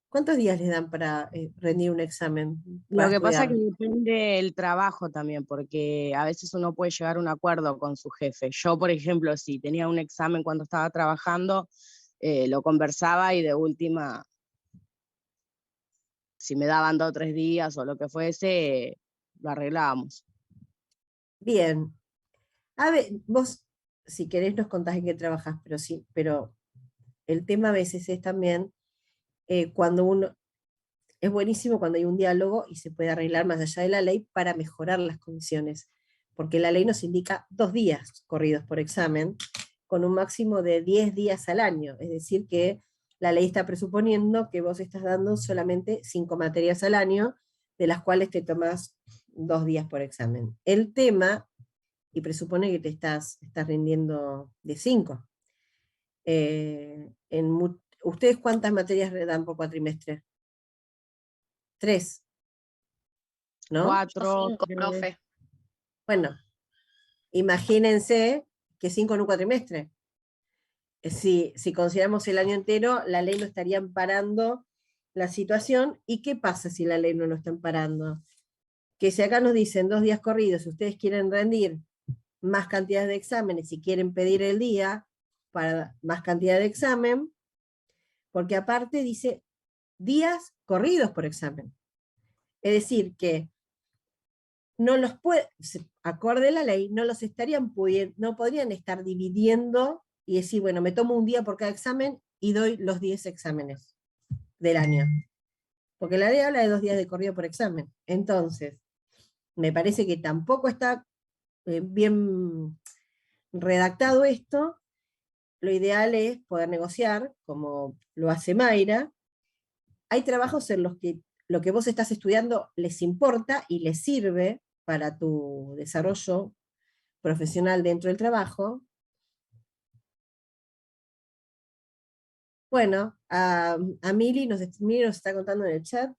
¿Cuántos días les dan para rendir un examen? Lo que pasa es que depende del trabajo también, porque a veces uno puede llegar a un acuerdo con su jefe. Yo, por ejemplo, si tenía un examen cuando estaba trabajando, lo conversaba y de última, si me daban 2 o 3 días o lo que fuese, lo arreglábamos. Bien. A ver, vos, si querés, nos contás en qué trabajás, pero sí, pero el tema a veces es también cuando uno... Es buenísimo cuando hay un diálogo y se puede arreglar más allá de la ley para mejorar las condiciones, porque la ley nos indica 2 días corridos por examen, con un máximo de 10 días al año, es decir que la ley está presuponiendo que vos estás dando solamente 5 materias al año, de las cuales te tomás 2 días por examen. El tema, y presupone que te estás rindiendo de 5. ¿Ustedes cuántas materias dan por cuatrimestre? 3, ¿no? 4, 5, 3. profe. Bueno, imagínense que 5 en un cuatrimestre. Si consideramos el año entero, la ley no estaría amparando la situación. ¿Y qué pasa si la ley no lo está amparando? Que si acá nos dicen 2 días corridos, si ustedes quieren rendir más cantidad de exámenes, si quieren pedir el día para más cantidad de examen, porque aparte dice días corridos por examen. Es decir, que no los puede, acorde a la ley, no los estarían pudiendo, no podrían estar dividiendo y decir, bueno, me tomo un día por cada examen y doy los 10 exámenes del año. Porque la ley habla de 2 días de corrido por examen. Entonces, me parece que tampoco está bien redactado esto. Lo ideal es poder negociar, como lo hace Mayra. Hay trabajos en los que lo que vos estás estudiando les importa y les sirve para tu desarrollo profesional dentro del trabajo. Bueno, a Mili nos está contando en el chat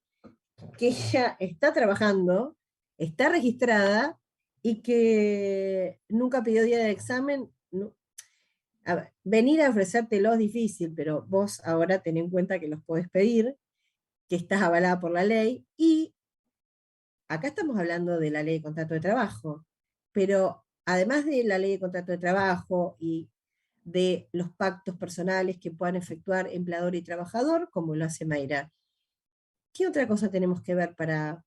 que ella está trabajando, está registrada y que nunca pidió día de examen. No. A ver, venir a ofrecértelo es difícil, pero vos ahora ten en cuenta que los podés pedir, que estás avalada por la ley, y acá estamos hablando de la ley de contrato de trabajo, pero además de la ley de contrato de trabajo y de los pactos personales que puedan efectuar empleador y trabajador, como lo hace Mayra, ¿qué otra cosa tenemos que ver para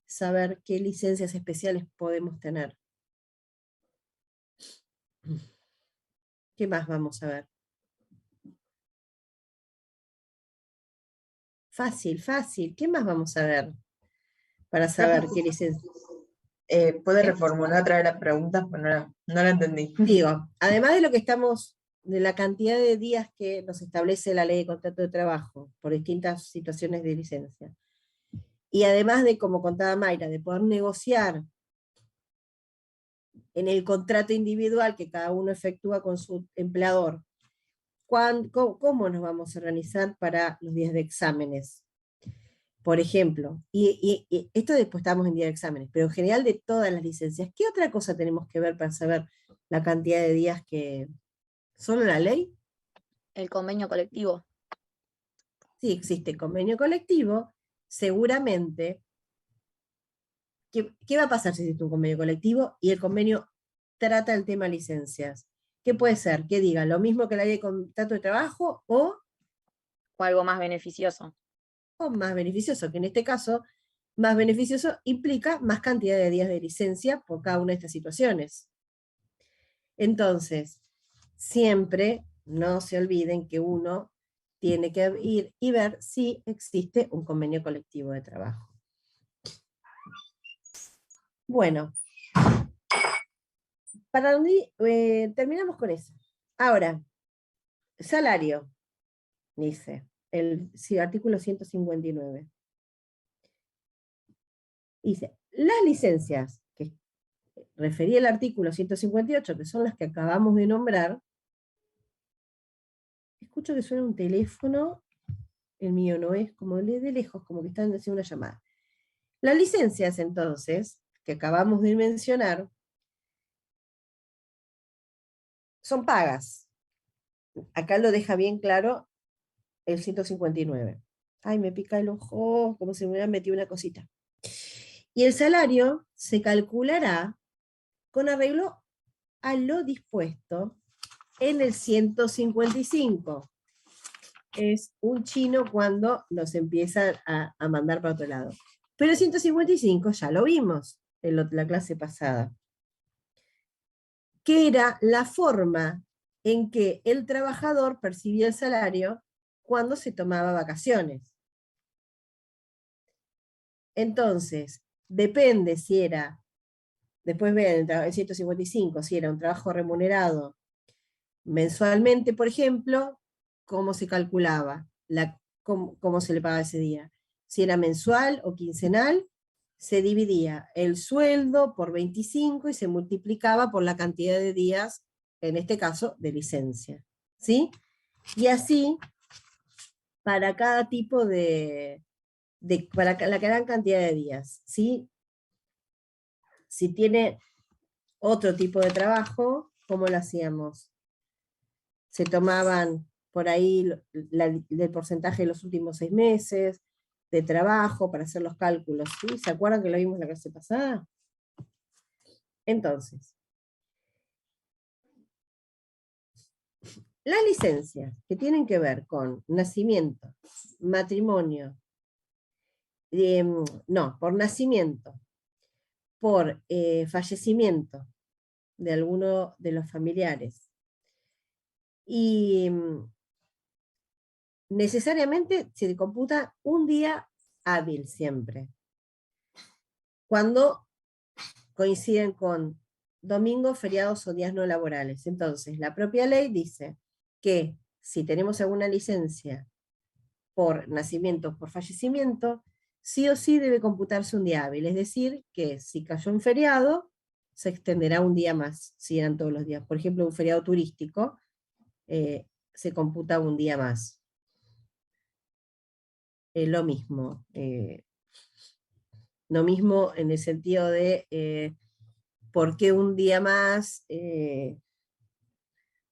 saber qué licencias especiales podemos tener? ¿Qué más vamos a ver? Fácil. ¿Qué más vamos a ver para saber qué licencias? ¿Puede reformular otra vez la pregunta? Pues no la entendí. Digo, además de lo que estamos, de la cantidad de días que nos establece la ley de contrato de trabajo por distintas situaciones de licencia, y además de, como contaba Mayra, de poder negociar en el contrato individual que cada uno efectúa con su empleador, ¿cómo nos vamos a organizar para los días de exámenes? Por ejemplo, y esto después estamos en día de exámenes, pero en general de todas las licencias, ¿qué otra cosa tenemos que ver para saber la cantidad de días que... ¿Solo la ley? El convenio colectivo. Si existe convenio colectivo, seguramente, ¿qué va a pasar si existe un convenio colectivo y el convenio trata el tema licencias? ¿Qué puede ser? Que diga lo mismo que la ley de contrato de trabajo o algo más beneficioso. O más beneficioso, que en este caso, más beneficioso implica más cantidad de días de licencia por cada una de estas situaciones. Entonces, siempre no se olviden que uno tiene que ir y ver si existe un convenio colectivo de trabajo. Bueno, terminamos con eso. Ahora, salario, dice el artículo 159. Dice, las licencias que refería el artículo 158, que son las que acabamos de nombrar, escucho que suena un teléfono, el mío no es, como de lejos, como que están haciendo una llamada. Las licencias, entonces, que acabamos de mencionar, son pagas. Acá lo deja bien claro el 159. Ay, me pica el ojo, como si me hubieran metido una cosita. Y el salario se calculará con arreglo a lo dispuesto en el 155. Es un chino cuando nos empieza a mandar para otro lado. Pero el 155 ya lo vimos en la clase pasada, que era la forma en que el trabajador percibía el salario cuando se tomaba vacaciones. Entonces, depende si era, después vean el 155, si era un trabajo remunerado mensualmente, por ejemplo, cómo se calculaba, cómo se le pagaba ese día. Si era mensual o quincenal, se dividía el sueldo por 25 y se multiplicaba por la cantidad de días, en este caso, de licencia. ¿Sí? Y así, para cada tipo para la gran cantidad de días. ¿Sí? Si tiene otro tipo de trabajo, ¿cómo lo hacíamos? Se tomaban por ahí el porcentaje de los últimos 6 meses de trabajo para hacer los cálculos. ¿Sí? ¿Se acuerdan que lo vimos la clase pasada? Entonces, las licencias que tienen que ver con nacimiento, matrimonio, por nacimiento, por fallecimiento de alguno de los familiares, y necesariamente se computa un día hábil siempre. Cuando coinciden con domingos, feriados o días no laborales. Entonces, la propia ley dice que si tenemos alguna licencia por nacimiento o por fallecimiento, sí o sí debe computarse un día hábil. Es decir, que si cayó en feriado, se extenderá un día más, si eran todos los días. Por ejemplo, un feriado turístico, se computa un día más. Lo mismo. Lo mismo en el sentido de por qué un día más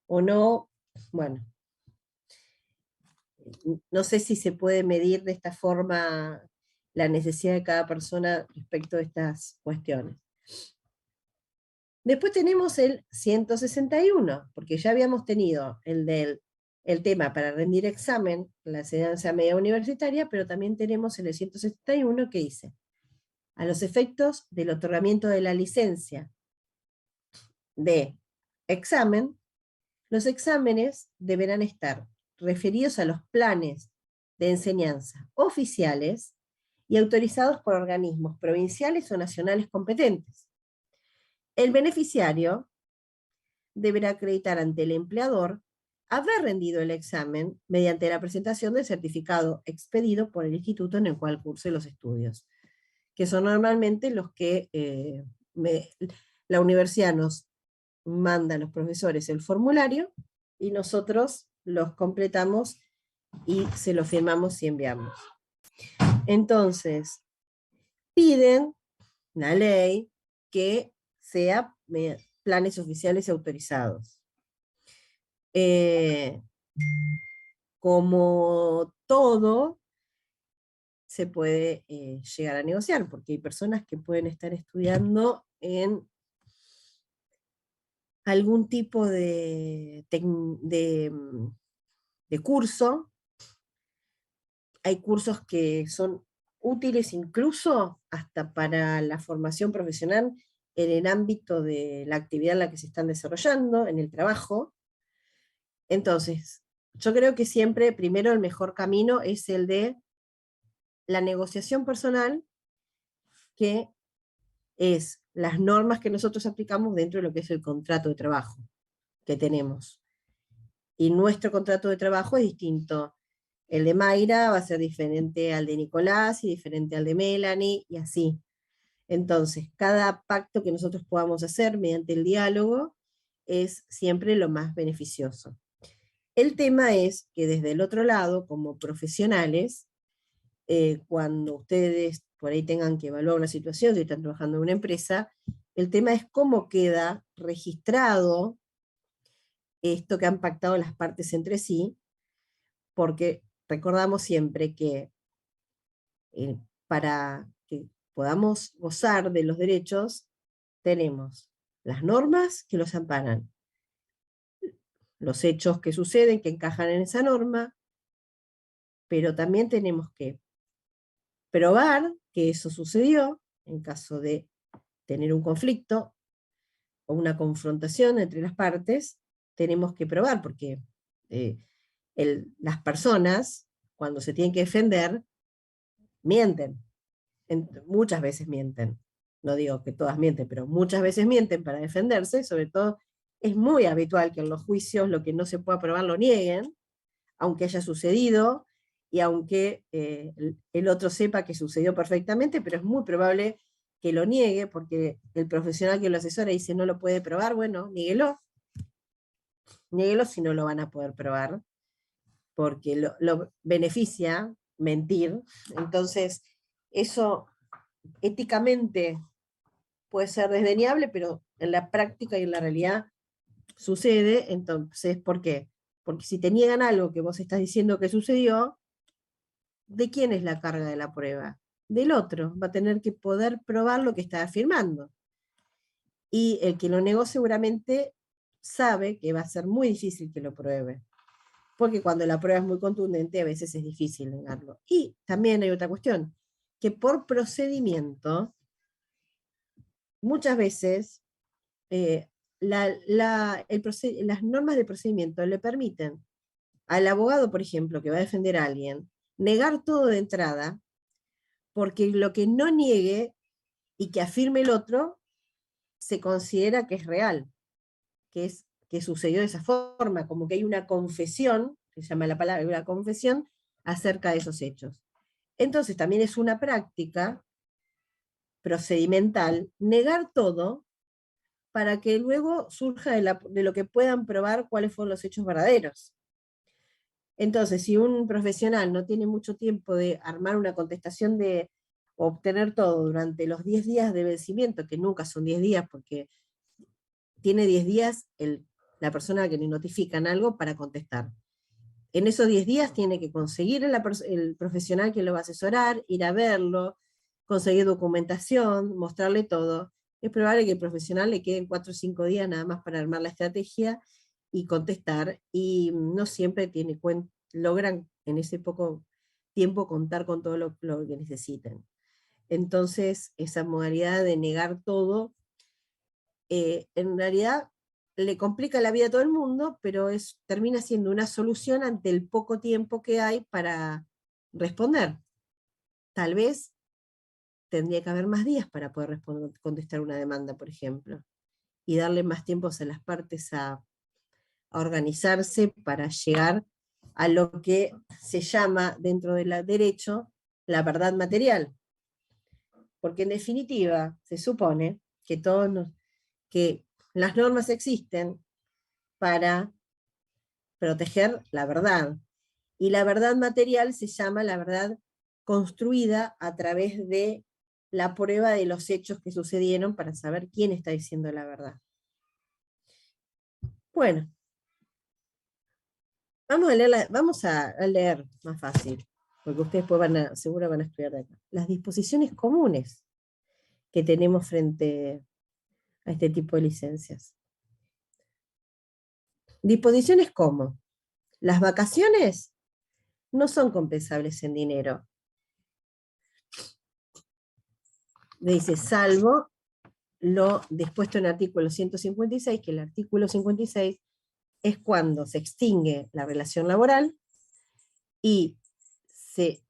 o no. Bueno, no sé si se puede medir de esta forma la necesidad de cada persona respecto de estas cuestiones. Después tenemos el 161, porque ya habíamos tenido el tema para rendir examen, la enseñanza media universitaria, pero también tenemos el 161 que dice, a los efectos del otorgamiento de la licencia de examen, los exámenes deberán estar referidos a los planes de enseñanza oficiales y autorizados por organismos provinciales o nacionales competentes. El beneficiario deberá acreditar ante el empleador haber rendido el examen mediante la presentación del certificado expedido por el instituto en el cual curse los estudios, que son normalmente los que la universidad nos manda a los profesores el formulario y nosotros los completamos y se lo firmamos y enviamos. Entonces, piden la ley que sea planes oficiales y autorizados. Como todo, se puede llegar a negociar, porque hay personas que pueden estar estudiando en algún tipo de curso. Hay cursos que son útiles incluso hasta para la formación profesional en el ámbito de la actividad en la que se están desarrollando, en el trabajo. Entonces, yo creo que siempre, primero, el mejor camino es el de la negociación personal, que es las normas que nosotros aplicamos dentro de lo que es el contrato de trabajo que tenemos. Y nuestro contrato de trabajo es distinto. El de Mayra va a ser diferente al de Nicolás y diferente al de Melanie y así. Entonces, cada pacto que nosotros podamos hacer mediante el diálogo es siempre lo más beneficioso. El tema es que desde el otro lado, como profesionales, cuando ustedes por ahí tengan que evaluar una situación, si están trabajando en una empresa, el tema es cómo queda registrado esto que han pactado las partes entre sí, porque recordamos siempre que para que podamos gozar de los derechos, tenemos las normas que los amparan, los hechos que suceden, que encajan en esa norma, pero también tenemos que probar que eso sucedió en caso de tener un conflicto o una confrontación entre las partes. Tenemos que probar, porque las personas, cuando se tienen que defender, mienten. Muchas veces mienten. No digo que todas mienten, pero muchas veces mienten para defenderse. Sobre todo, es muy habitual que en los juicios lo que no se pueda probar lo nieguen, aunque haya sucedido, y aunque el otro sepa que sucedió perfectamente, pero es muy probable que lo niegue, porque el profesional que lo asesora dice no lo puede probar. Bueno, niéguelo. Niéguelo si no lo van a poder probar, porque lo beneficia mentir. Entonces, eso éticamente puede ser desdeñable, pero en la práctica y en la realidad sucede. Entonces, ¿por qué? Porque si te niegan algo que vos estás diciendo que sucedió, ¿de quién es la carga de la prueba? Del otro. Va a tener que poder probar lo que está afirmando. Y el que lo negó seguramente sabe que va a ser muy difícil que lo pruebe, porque cuando la prueba es muy contundente a veces es difícil negarlo. Y también hay otra cuestión, que por procedimiento, muchas veces las normas de procedimiento le permiten al abogado, por ejemplo, que va a defender a alguien, negar todo de entrada, porque lo que no niegue y que afirme el otro se considera que es real, que sucedió de esa forma, como que hay una confesión, se llama la palabra, una confesión acerca de esos hechos. Entonces también es una práctica procedimental negar todo para que luego surja de lo que puedan probar cuáles fueron los hechos verdaderos. Entonces, si un profesional no tiene mucho tiempo de armar una contestación de obtener todo durante los 10 días de vencimiento, que nunca son 10 días, porque tiene 10 días la persona que le notifican algo para contestar. En esos 10 días tiene que conseguir el profesional que lo va a asesorar, ir a verlo, conseguir documentación, mostrarle todo. Es probable que el profesional le queden 4 o 5 días nada más para armar la estrategia y contestar, y no siempre logran en ese poco tiempo contar con todo lo que necesiten. Entonces, esa modalidad de negar todo, en realidad le complica la vida a todo el mundo, pero termina siendo una solución ante el poco tiempo que hay para responder. Tal vez tendría que haber más días para poder contestar una demanda, por ejemplo, y darle más tiempo a las partes a organizarse para llegar a lo que se llama dentro del derecho la verdad material. Porque en definitiva se supone que que las normas existen para proteger la verdad. Y la verdad material se llama la verdad construida a través de la prueba de los hechos que sucedieron para saber quién está diciendo la verdad. Bueno, vamos a leer más fácil, porque ustedes después seguro van a estudiar de acá. Las disposiciones comunes que tenemos frente a este tipo de licencias. Disposiciones como las vacaciones no son compensables en dinero. Dice, salvo lo dispuesto en el artículo 156, que el artículo 56 es cuando se extingue la relación laboral y se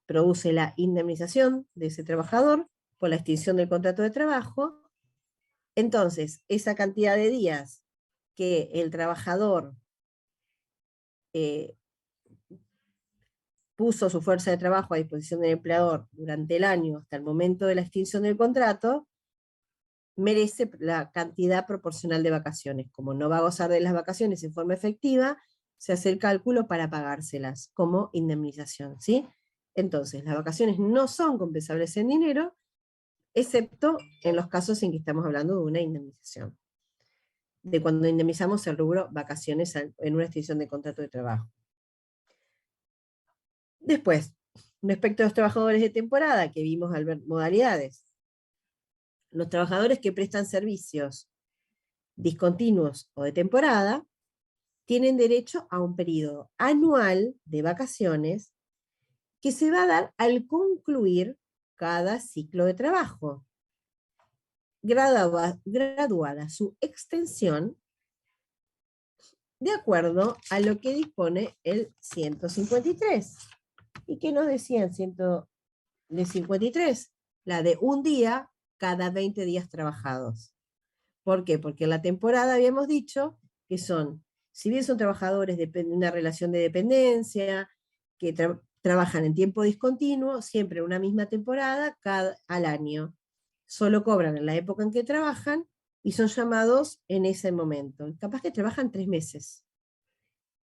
produce la indemnización de ese trabajador por la extinción del contrato de trabajo. Entonces, esa cantidad de días que el trabajador puso su fuerza de trabajo a disposición del empleador durante el año hasta el momento de la extinción del contrato, merece la cantidad proporcional de vacaciones. Como no va a gozar de las vacaciones en forma efectiva, se hace el cálculo para pagárselas como indemnización, ¿sí? Entonces, las vacaciones no son compensables en dinero, excepto en los casos en que estamos hablando de una indemnización. De cuando indemnizamos el rubro vacaciones en una extinción de contrato de trabajo. Después, respecto a los trabajadores de temporada, que vimos al ver modalidades, los trabajadores que prestan servicios discontinuos o de temporada tienen derecho a un periodo anual de vacaciones que se va a dar al concluir cada ciclo de trabajo, graduada su extensión de acuerdo a lo que dispone el 153. ¿Y qué nos decía el 153? La de un día cada 20 días trabajados. ¿Por qué? Porque en la temporada habíamos dicho que son, si bien son trabajadores de una relación de dependencia, que trabajan en tiempo discontinuo, siempre una misma temporada al año. Solo cobran en la época en que trabajan y son llamados en ese momento. Capaz que trabajan 3 meses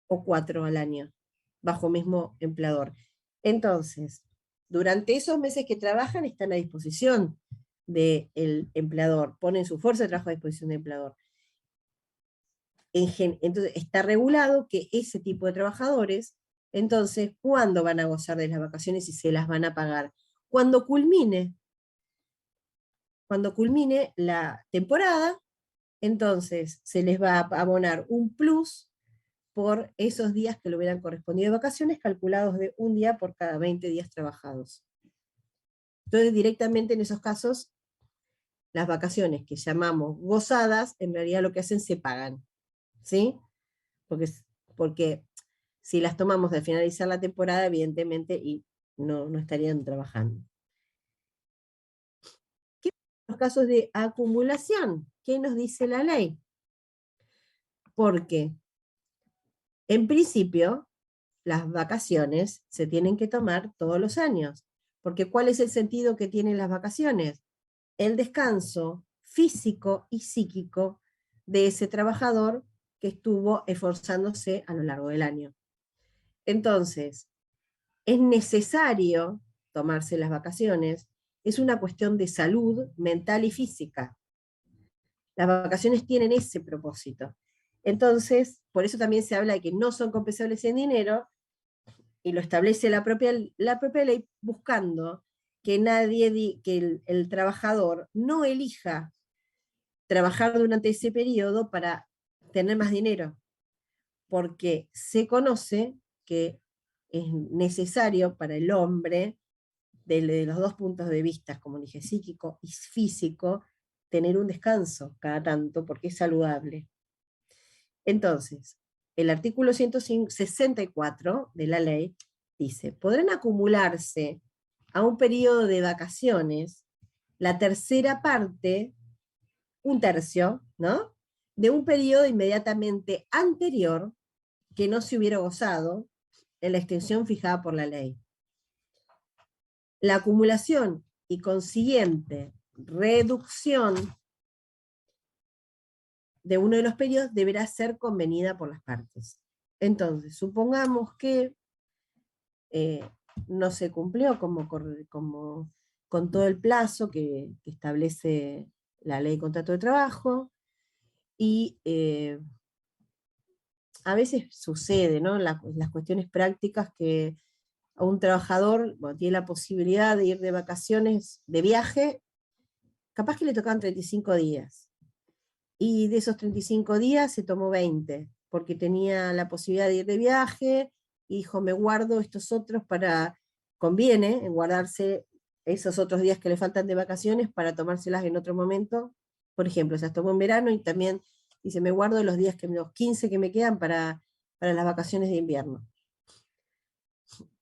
o 4 al año, bajo mismo empleador. Entonces, durante esos meses que trabajan están a disposición del empleador, ponen su fuerza de trabajo a disposición del empleador. Entonces, está regulado que ese tipo de trabajadores, entonces, ¿cuándo van a gozar de las vacaciones y se las van a pagar? Cuando culmine la temporada, entonces se les va a abonar un plus por esos días que le hubieran correspondido de vacaciones, calculados de un día por cada 20 días trabajados. Entonces, directamente en esos casos, las vacaciones que llamamos gozadas, en realidad lo que hacen se pagan, ¿sí? Porque si las tomamos al finalizar la temporada, evidentemente, y no estarían trabajando. ¿Qué son los casos de acumulación? ¿Qué nos dice la ley? Porque, en principio, las vacaciones se tienen que tomar todos los años. Porque ¿cuál es el sentido que tienen las vacaciones? El descanso físico y psíquico de ese trabajador que estuvo esforzándose a lo largo del año. Entonces, es necesario tomarse las vacaciones, es una cuestión de salud mental y física. Las vacaciones tienen ese propósito. Entonces, por eso también se habla de que no son compensables en dinero, y lo establece la propia ley, buscando que el trabajador no elija trabajar durante ese periodo para tener más dinero, porque se conoce que es necesario para el hombre, de los dos puntos de vista, como dije, psíquico y físico, tener un descanso cada tanto, porque es saludable. Entonces, el artículo 164 de la ley dice, podrán acumularse a un periodo de vacaciones la tercera parte, un tercio, ¿no?, de un periodo inmediatamente anterior que no se hubiera gozado en la extensión fijada por la ley. La acumulación y consiguiente reducción de uno de los periodos deberá ser convenida por las partes. Entonces, supongamos que no se cumplió con todo el plazo que establece la ley de contrato de trabajo, y a veces sucede, ¿no? Las cuestiones prácticas que a un trabajador, bueno, tiene la posibilidad de ir de vacaciones, de viaje, capaz que le tocaban 35 días. Y de esos 35 días se tomó 20, porque tenía la posibilidad de ir de viaje, y dijo, me guardo estos otros conviene guardarse esos otros días que le faltan de vacaciones para tomárselas en otro momento. Por ejemplo, se las tomó en verano, y también dice, me guardo los 15 que me quedan para las vacaciones de invierno.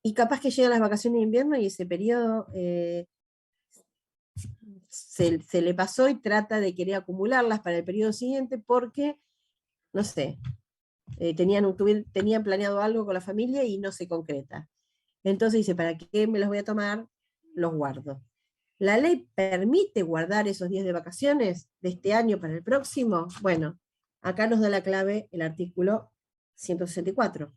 Y capaz que llegan las vacaciones de invierno y ese periodo se le pasó, y trata de querer acumularlas para el periodo siguiente porque, no sé, tenían planeado algo con la familia y no se concreta. Entonces dice, ¿para qué me los voy a tomar? Los guardo. ¿La ley permite guardar esos días de vacaciones de este año para el próximo? Bueno, acá nos da la clave el artículo 164.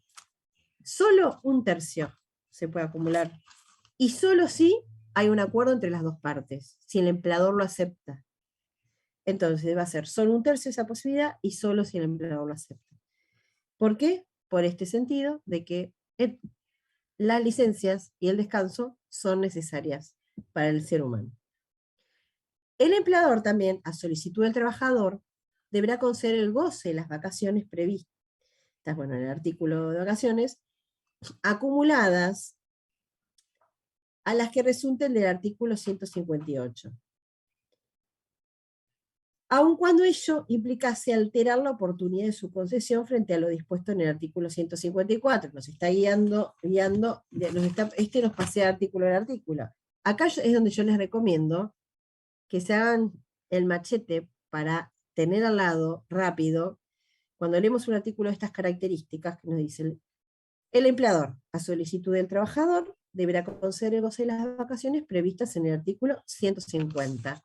Solo un tercio se puede acumular, y solo si hay un acuerdo entre las dos partes, si el empleador lo acepta. Entonces va a ser solo un tercio esa posibilidad, y solo si el empleador lo acepta. ¿Por qué? Por este sentido de que las licencias y el descanso son necesarias para el ser humano. El empleador también, a solicitud del trabajador, deberá conceder el goce de las vacaciones previstas, bueno, en el artículo de vacaciones, acumuladas a las que resulten del artículo 158. Aun cuando ello implicase alterar la oportunidad de su concesión frente a lo dispuesto en el artículo 154. Nos está guiando, este nos pasea artículo del artículo. Acá es donde yo les recomiendo que se hagan el machete para tener al lado rápido, cuando leemos un artículo de estas características, que nos dice, el empleador, a solicitud del trabajador, deberá conceder el goce de las vacaciones previstas en el artículo 150.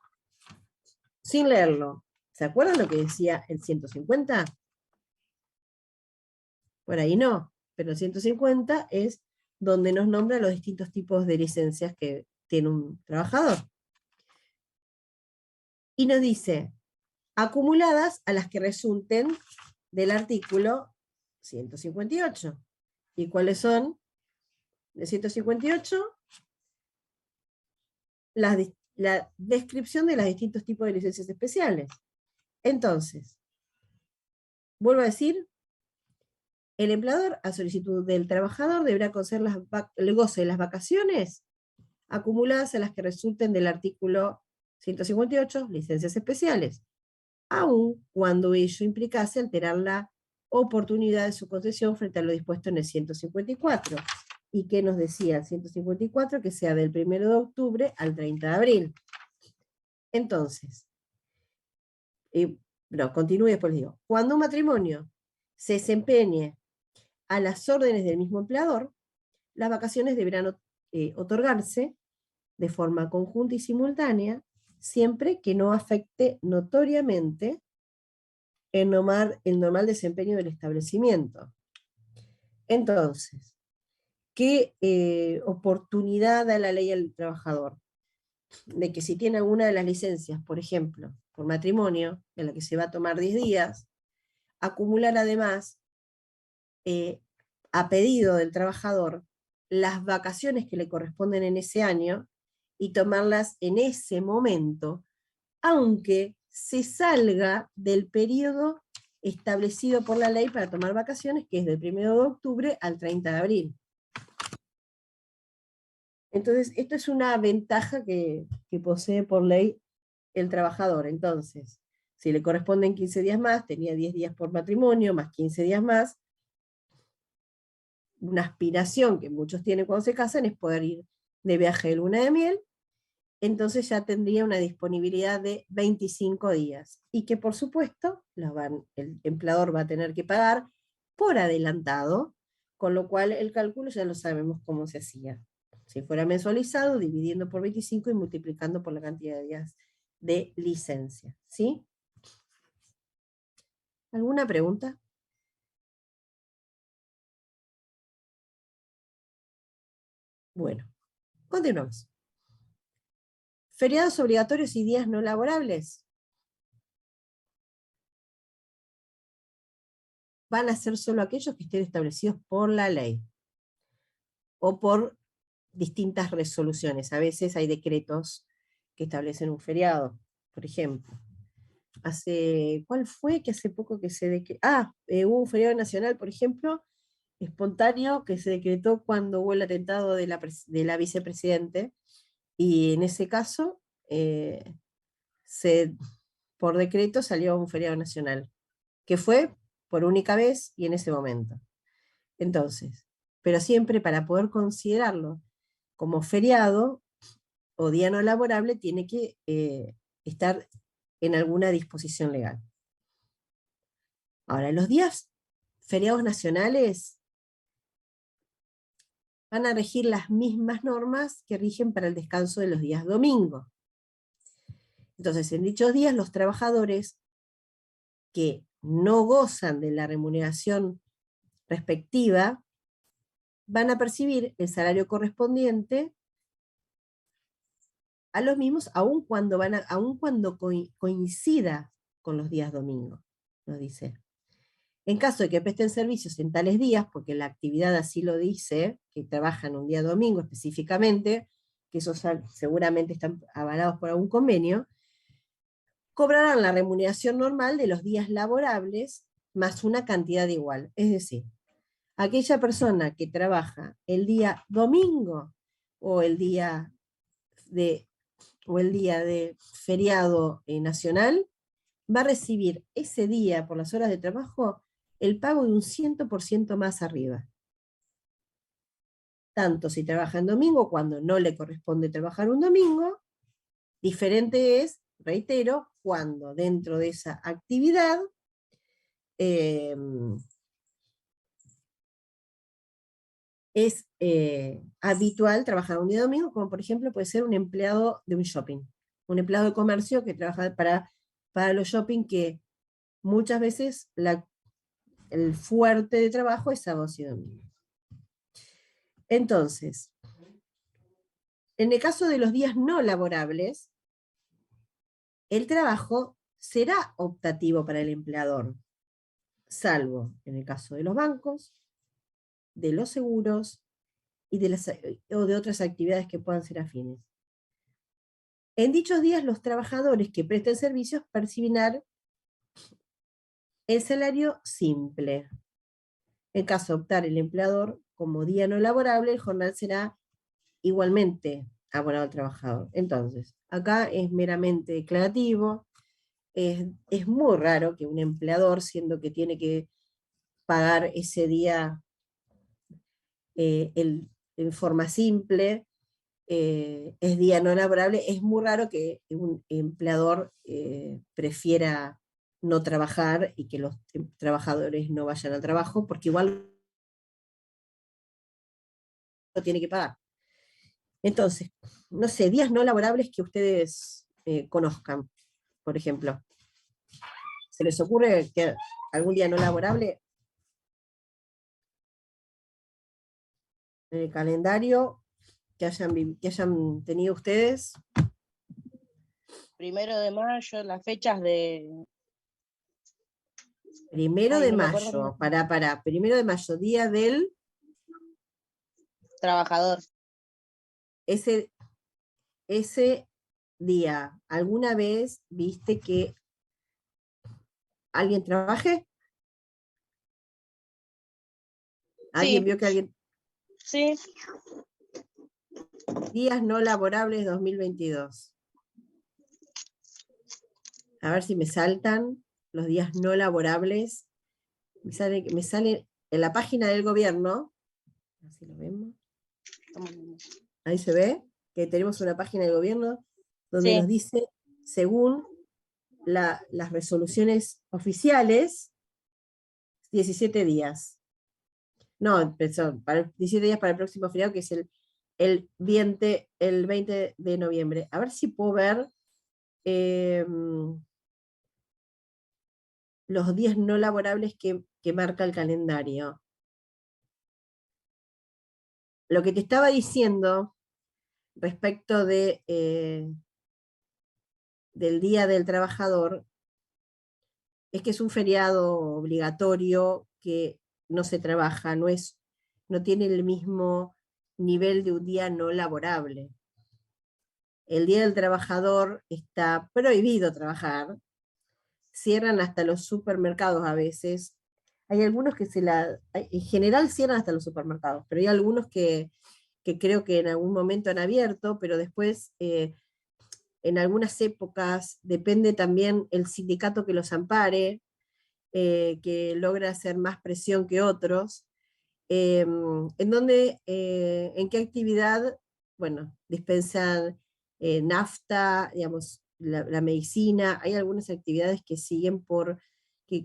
Sin leerlo, ¿se acuerdan lo que decía el 150? Por ahí no, pero el 150 es donde nos nombra los distintos tipos de licencias que tiene un trabajador. Y nos dice, acumuladas a las que resulten del artículo 158. ¿Y cuáles son? De 158, la descripción de los distintos tipos de licencias especiales. Entonces, vuelvo a decir, el empleador, a solicitud del trabajador, deberá conceder el goce de las vacaciones acumuladas a las que resulten del artículo 158, licencias especiales, aun cuando ello implicase alterar la oportunidad de su concesión frente a lo dispuesto en el 154. ¿Y qué nos decía el 154? Que sea del 1 de octubre al 30 de abril. Entonces, continúe, después les digo. Cuando un matrimonio se desempeñe a las órdenes del mismo empleador, las vacaciones deberán otorgarse de forma conjunta y simultánea, siempre que no afecte notoriamente el normal desempeño del establecimiento. Entonces, ¿qué oportunidad da la ley al trabajador? De que si tiene alguna de las licencias, por ejemplo, por matrimonio, en la que se va a tomar 10 días, acumular además, a pedido del trabajador, las vacaciones que le corresponden en ese año, y tomarlas en ese momento, aunque se salga del periodo establecido por la ley para tomar vacaciones, que es del 1 de octubre al 30 de abril. Entonces, esto es una ventaja que posee por ley el trabajador. Entonces, si le corresponden 15 días más, tenía 10 días por matrimonio, más 15 días más, una aspiración que muchos tienen cuando se casan es poder ir de viaje de luna de miel. Entonces ya tendría una disponibilidad de 25 días, y que por supuesto el empleador va a tener que pagar por adelantado, con lo cual el cálculo ya lo sabemos cómo se hacía. Si fuera mensualizado, dividiendo por 25 y multiplicando por la cantidad de días de licencia, ¿sí? ¿Alguna pregunta? Bueno, continuamos. Feriados obligatorios y días no laborables van a ser solo aquellos que estén establecidos por la ley o por distintas resoluciones. A veces hay decretos que establecen un feriado, por ejemplo. ¿Cuál fue que hace poco que se decretó? Hubo un feriado nacional, por ejemplo, espontáneo, que se decretó cuando hubo el atentado de la vicepresidente, y en ese caso, por decreto salió un feriado nacional, que fue por única vez y en ese momento. Entonces, pero siempre para poder considerarlo como feriado o día no laborable, tiene que estar en alguna disposición legal. Ahora, los días feriados nacionales van a regir las mismas normas que rigen para el descanso de los días domingo. Entonces, en dichos días, los trabajadores que no gozan de la remuneración respectiva van a percibir el salario correspondiente a los mismos, aun cuando coincida con los días domingos, nos dice. En caso de que presten servicios en tales días, porque la actividad así lo dice, que trabajan un día domingo específicamente, que esos seguramente están avalados por algún convenio, cobrarán la remuneración normal de los días laborables más una cantidad igual. Es decir, aquella persona que trabaja el día domingo o el día de feriado nacional, va a recibir ese día por las horas de trabajo el pago de un 100% más arriba. Tanto si trabaja en domingo, cuando no le corresponde trabajar un domingo, diferente es, reitero, cuando dentro de esa actividad es habitual trabajar un día de domingo, como por ejemplo puede ser un empleado de un shopping, un empleado de comercio que trabaja para los shopping, que muchas veces el fuerte de trabajo es sábados y domingos. Entonces, en el caso de los días no laborables, el trabajo será optativo para el empleador, salvo en el caso de los bancos, de los seguros o de otras actividades que puedan ser afines. En dichos días, los trabajadores que presten servicios percibirán el salario simple. En caso de optar el empleador como día no laborable, el jornal será igualmente abonado al trabajador. Entonces, acá es meramente declarativo. Es muy raro que un empleador, siendo que tiene que pagar ese día en forma simple, es día no laborable, es muy raro que un empleador prefiera no trabajar y que los trabajadores no vayan al trabajo, porque igual lo tiene que pagar. Entonces, no sé, días no laborables que ustedes conozcan, por ejemplo. ¿Se les ocurre que algún día no laborable en el calendario que hayan tenido ustedes? 1 de mayo, las fechas de... 1 de no me mayo, acuerdo para 1 de mayo, día del trabajador. Ese día, ¿alguna vez viste que alguien trabaje? ¿Alguien Sí. vio que alguien... Sí. Días no laborables 2022. A ver si me saltan los días no laborables. Me sale en la página del gobierno. Así lo vemos. Ahí se ve que tenemos una página del gobierno donde Sí. nos dice, según las resoluciones oficiales, 17 días. No, 17 días para el próximo feriado, que es el 20 de noviembre. A ver si puedo ver los días no laborables que marca el calendario. Lo que te estaba diciendo respecto de, del Día del Trabajador es que es un feriado obligatorio que no se trabaja, no tiene el mismo nivel de un día no laborable. El Día del Trabajador está prohibido trabajar, cierran hasta los supermercados a veces. Hay algunos que en general cierran hasta los supermercados, pero hay algunos que creo que en algún momento han abierto, pero después en algunas épocas depende también el sindicato que los ampare, que logra hacer más presión que otros, en qué actividad, bueno, dispensan nafta, digamos, la medicina, hay algunas actividades que siguen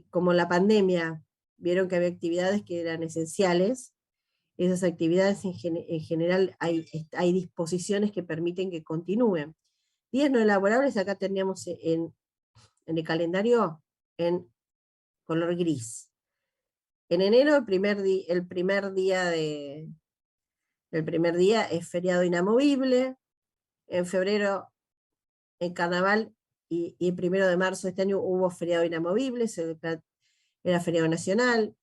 como la pandemia, vieron que había actividades que eran esenciales, esas actividades en general hay disposiciones que permiten que continúen. Días no laborables acá teníamos en el calendario en color gris. En enero el primer día es feriado inamovible. En febrero, en carnaval y el 1 de marzo de este año hubo feriado inamovible, era feriado nacional.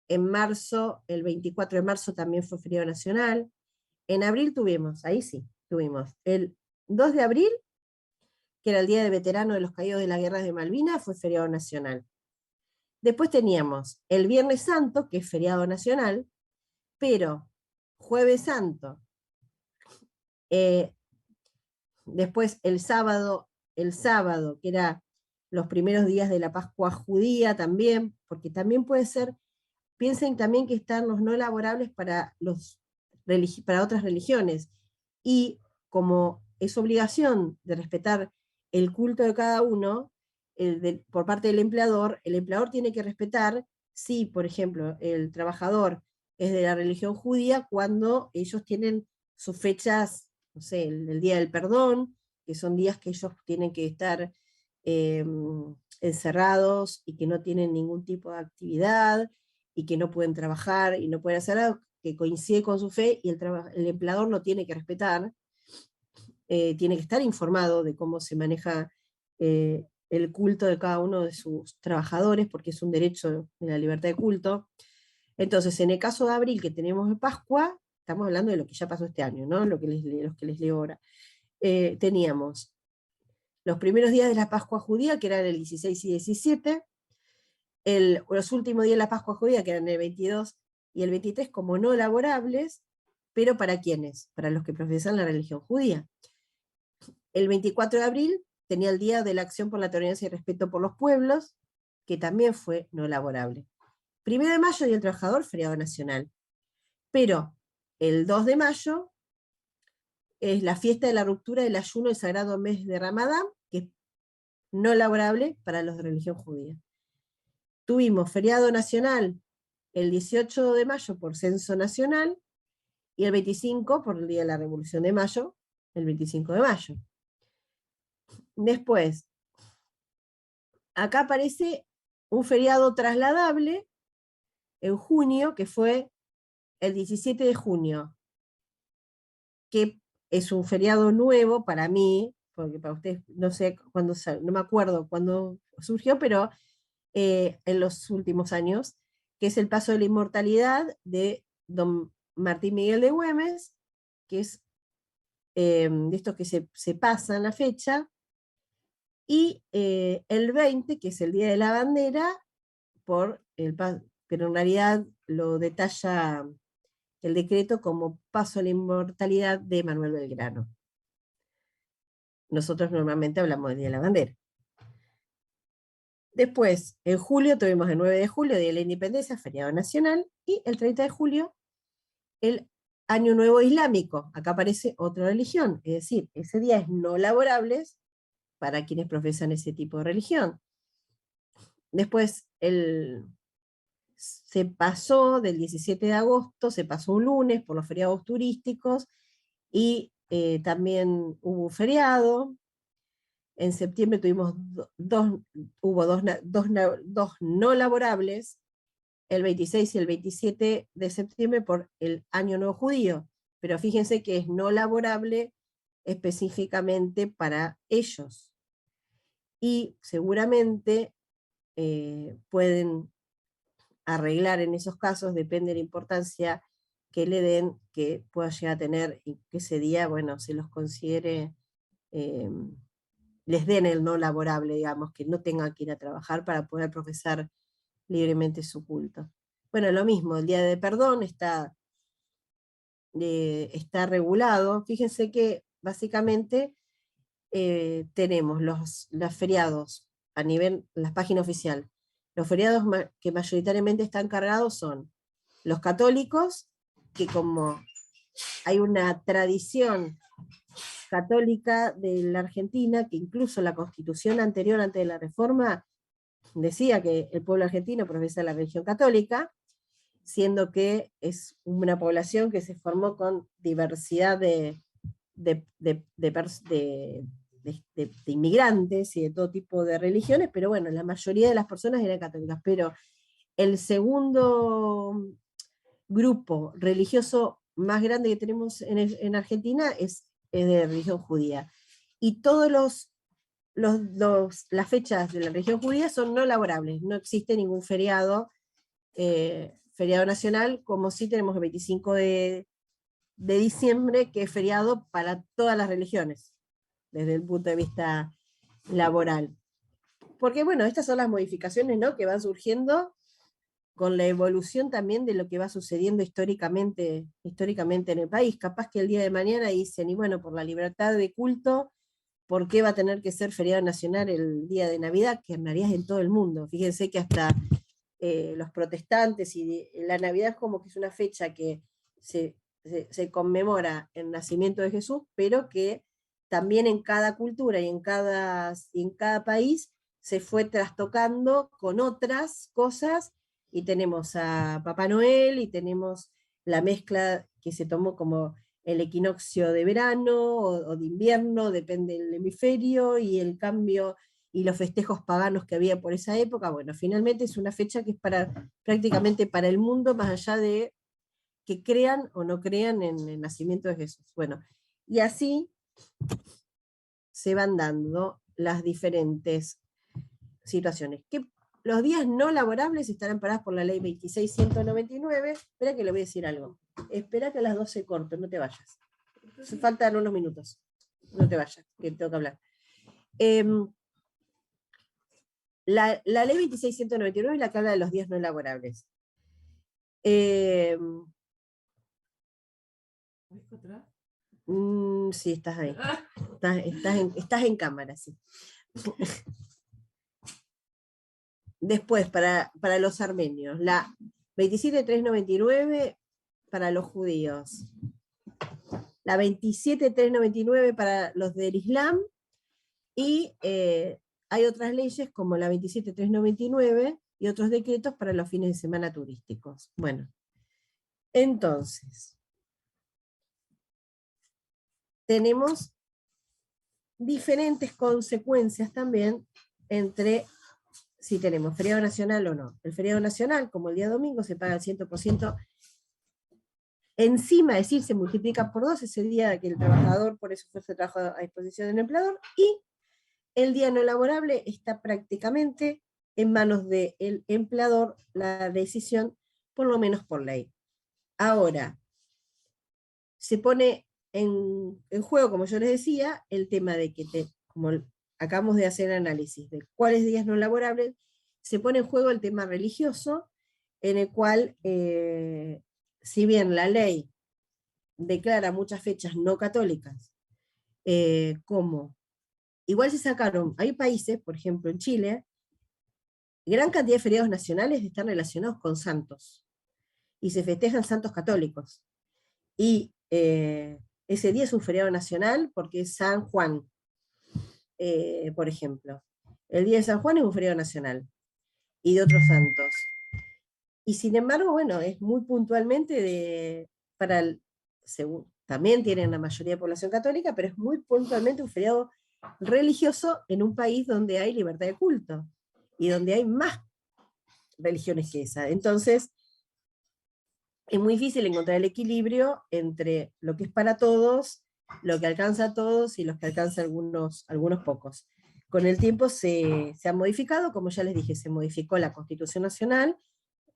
En marzo, el 24 de marzo también fue feriado nacional. En abril tuvimos el 2 de abril, que era el Día de Veterano de los Caídos de las Guerras de Malvinas, fue feriado nacional. Después teníamos el Viernes Santo, que es feriado nacional, pero Jueves Santo, después el sábado, que era los primeros días de la Pascua judía también, porque también puede ser, piensen también que están los no laborables para otras religiones, y como es obligación de respetar el culto de cada uno, por parte del empleador, el empleador tiene que respetar si, por ejemplo, el trabajador es de la religión judía, cuando ellos tienen sus fechas, no sé, el Día del Perdón, que son días que ellos tienen que estar encerrados y que no tienen ningún tipo de actividad y que no pueden trabajar y no pueden hacer algo que coincide con su fe, y el empleador lo tiene que respetar, tiene que estar informado de cómo se maneja el culto de cada uno de sus trabajadores, porque es un derecho de la libertad de culto. Entonces, en el caso de abril, que tenemos de Pascua, estamos hablando de lo que ya pasó este año, ¿no? Los que les leo ahora. Teníamos los primeros días de la Pascua judía, que eran el 16 y 17, los últimos días de la Pascua judía, que eran el 22 y el 23, como no laborables, pero ¿para quiénes? Para los que profesan la religión judía. El 24 de abril tenía el Día de la Acción por la Tolerancia y Respeto por los Pueblos, que también fue no laborable. 1 de mayo, Día del Trabajador, feriado nacional. Pero el 2 de mayo es la fiesta de la ruptura del ayuno del sagrado mes de Ramadán, que es no laborable para los de religión judía. Tuvimos feriado nacional el 18 de mayo por censo nacional, y el 25 por el Día de la Revolución de Mayo, el 25 de mayo. Después, acá aparece un feriado trasladable en junio, que fue el 17 de junio, que es un feriado nuevo para mí, porque para ustedes no sé cuándo, no me acuerdo cuándo surgió, pero en los últimos años, que es el paso de la inmortalidad de don Martín Miguel de Güemes, que es de estos que se pasan la fecha, y el 20, que es el Día de la Bandera, pero en realidad lo detalla el decreto como paso a la inmortalidad de Manuel Belgrano. Nosotros normalmente hablamos del Día de la Bandera. Después, en julio tuvimos el 9 de julio, Día de la Independencia, feriado nacional, y el 30 de julio, el Año Nuevo Islámico. Acá aparece otra religión, es decir, ese día es no laborables para quienes profesan ese tipo de religión. Después, se pasó del 17 de agosto, se pasó un lunes por los feriados turísticos, y también hubo feriado. En septiembre tuvimos hubo dos no laborables, el 26 y el 27 de septiembre por el Año Nuevo Judío, pero fíjense que es no laborable específicamente para ellos. Y seguramente pueden arreglar en esos casos, depende de la importancia que le den, que pueda llegar a tener, y que ese día, bueno, se los considere, les den el no laborable, digamos, que no tengan que ir a trabajar para poder profesar libremente su culto. Bueno, lo mismo, el día de perdón está regulado. Fíjense que básicamente tenemos los feriados a nivel, la página oficial. Los feriados que mayoritariamente están cargados son los católicos, que como hay una tradición católica de la Argentina, que incluso la constitución anterior, antes de la reforma, decía que el pueblo argentino profesa la religión católica, siendo que es una población que se formó con diversidad de inmigrantes y de todo tipo de religiones, pero bueno, la mayoría de las personas eran católicas, pero el segundo grupo religioso más grande que tenemos en Argentina es de religión judía. Y todos las fechas de la religión judía son no laborables, no existe ningún feriado, feriado nacional, como sí tenemos el 25 de diciembre, que es feriado para todas las religiones, desde el punto de vista laboral. Porque bueno, estas son las modificaciones, ¿no?, que van surgiendo con la evolución también de lo que va sucediendo históricamente en el país. Capaz que el día de mañana dicen, y bueno, por la libertad de culto, ¿por qué va a tener que ser feriado nacional el día de Navidad? Que en realidad es en todo el mundo. Fíjense que hasta los protestantes, y la Navidad es como que es una fecha que se conmemora el nacimiento de Jesús, pero que también en cada cultura y en cada país se fue trastocando con otras cosas, y tenemos a Papá Noel, y tenemos la mezcla que se tomó como el equinoccio de verano o de invierno, depende del hemisferio, y el cambio y los festejos paganos que había por esa época. Bueno, finalmente es una fecha que es prácticamente para el mundo, más allá de que crean o no crean en el nacimiento de Jesús. Bueno, y así se van dando las diferentes situaciones. Que los días no laborables estarán parados por la ley 26.199. Espera que le voy a decir algo. Espera que a las 12 corto, no te vayas. Faltan unos minutos. No te vayas, que tengo que hablar. La ley 26.199 es la que habla de los días no laborables. Sí, estás ahí. Estás en cámara, sí. Después, para los armenios, la 27.399 para los judíos, la 27.399 para los del Islam, y hay otras leyes como la 27.399 y otros decretos para los fines de semana turísticos. Bueno, entonces, tenemos diferentes consecuencias también entre si tenemos feriado nacional o no. El feriado nacional, como el día domingo, se paga el 100%. Encima, es decir, se multiplica por 2 ese día que el trabajador pone su fuerza de trabajo a disposición del empleador, y el día no laborable está prácticamente en manos del empleador la decisión, por lo menos por ley. Ahora, se pone en juego, como yo les decía, el tema de que, como acabamos de hacer análisis de cuáles días no laborables, se pone en juego el tema religioso, en el cual, si bien la ley declara muchas fechas no católicas, como igual se sacaron, hay países, por ejemplo en Chile, gran cantidad de feriados nacionales están relacionados con santos, y se festejan santos católicos, y ese día es un feriado nacional porque es San Juan, por ejemplo. El día de San Juan es un feriado nacional, y de otros santos. Y sin embargo, bueno, es muy puntualmente también tienen la mayoría de población católica, pero es muy puntualmente un feriado religioso en un país donde hay libertad de culto y donde hay más religiones que esa. Entonces, es muy difícil encontrar el equilibrio entre lo que es para todos, lo que alcanza a todos y los que alcanza algunos pocos. Con el tiempo se ha modificado, como ya les dije, se modificó la Constitución Nacional,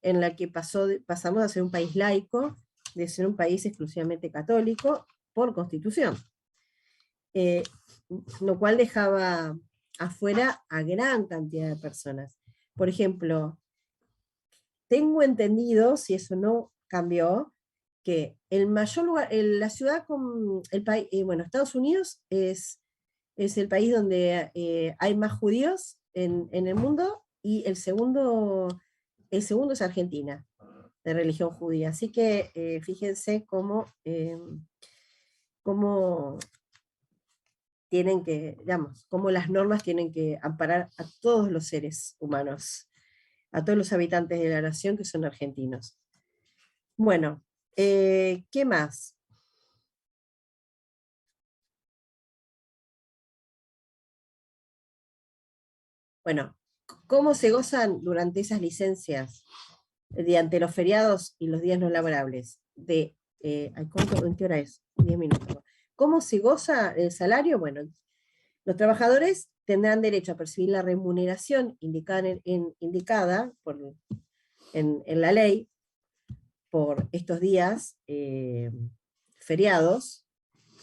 en la que pasamos a ser un país laico, de ser un país exclusivamente católico, por Constitución. Lo cual dejaba afuera a gran cantidad de personas. Por ejemplo, tengo entendido, si eso no cambió, que el mayor lugar, la ciudad con el país, bueno, Estados Unidos es el país donde hay más judíos en el mundo, y el segundo es Argentina, de religión judía. Así que fíjense cómo tienen que, digamos, cómo las normas tienen que amparar a todos los seres humanos, a todos los habitantes de la nación que son argentinos. Bueno, ¿qué más? Bueno, ¿cómo se gozan durante esas licencias, ante los feriados y los días no laborables? ¿En qué hora es? 10 minutos. ¿Cómo se goza el salario? Bueno, los trabajadores tendrán derecho a percibir la remuneración indicada en la ley por estos días feriados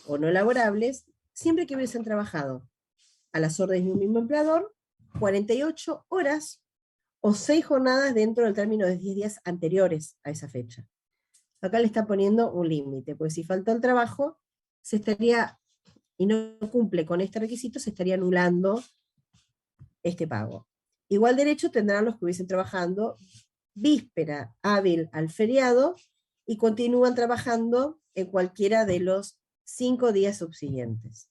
o no laborables, siempre que hubiesen trabajado a las órdenes de un mismo empleador 48 horas o 6 jornadas dentro del término de 10 días anteriores a esa fecha. Acá le está poniendo un límite, porque si faltó el trabajo, y no cumple con este requisito, se estaría anulando este pago. Igual derecho tendrán los que hubiesen trabajando víspera hábil al feriado y continúan trabajando en cualquiera de los 5 días subsiguientes.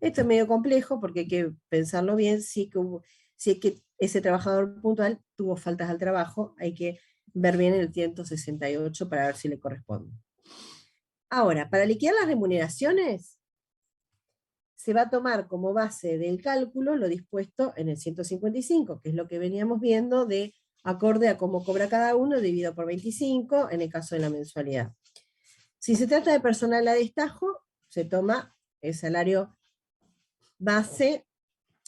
Esto es medio complejo porque hay que pensarlo bien, si es que ese trabajador puntual tuvo faltas al trabajo, hay que ver bien el 168 para ver si le corresponde. Ahora, para liquidar las remuneraciones, se va a tomar como base del cálculo lo dispuesto en el 155, que es lo que veníamos viendo de acorde a cómo cobra cada uno, dividido por 25, en el caso de la mensualidad. Si se trata de personal a destajo, se toma el salario base,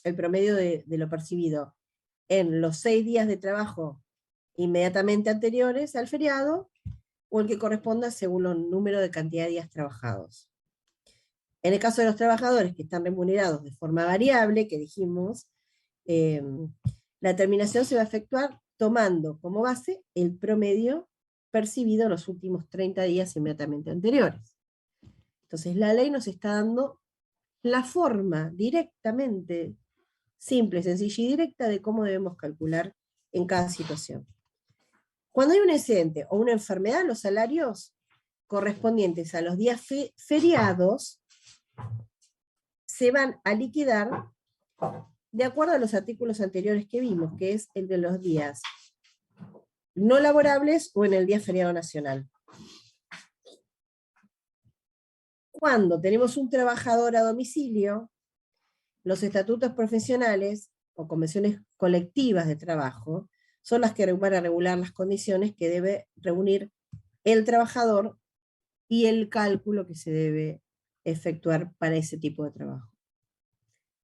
el promedio de lo percibido en los 6 días de trabajo inmediatamente anteriores al feriado, o el que corresponda según el número de cantidad de días trabajados. En el caso de los trabajadores que están remunerados de forma variable, que dijimos, la terminación se va a efectuar tomando como base el promedio percibido en los últimos 30 días inmediatamente anteriores. Entonces la ley nos está dando la forma directamente, simple, sencilla y directa de cómo debemos calcular en cada situación. Cuando hay un accidente o una enfermedad, los salarios correspondientes a los días feriados se van a liquidar de acuerdo a los artículos anteriores que vimos, que es el de los días no laborables o en el día feriado nacional. Cuando tenemos un trabajador a domicilio, los estatutos profesionales o convenciones colectivas de trabajo son las que van a regular las condiciones que debe reunir el trabajador y el cálculo que se debe efectuar para ese tipo de trabajo.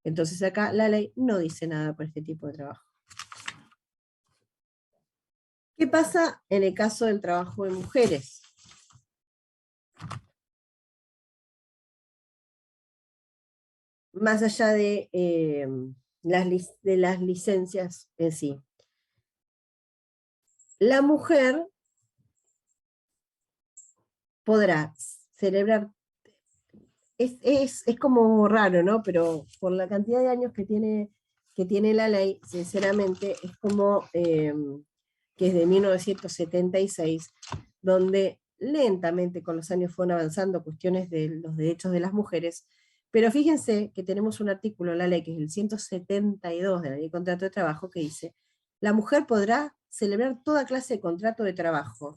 Entonces acá la ley no dice nada por este tipo de trabajo. ¿Qué pasa en el caso del trabajo de mujeres? Más allá de las licencias en sí. La mujer podrá celebrar, es como raro, ¿no? Pero por la cantidad de años que tiene la ley, sinceramente, es como que es de 1976, donde lentamente con los años fueron avanzando cuestiones de los derechos de las mujeres, pero fíjense que tenemos un artículo en la ley, que es el 172 de la Ley de Contrato de Trabajo, que dice: la mujer podrá celebrar toda clase de contrato de trabajo.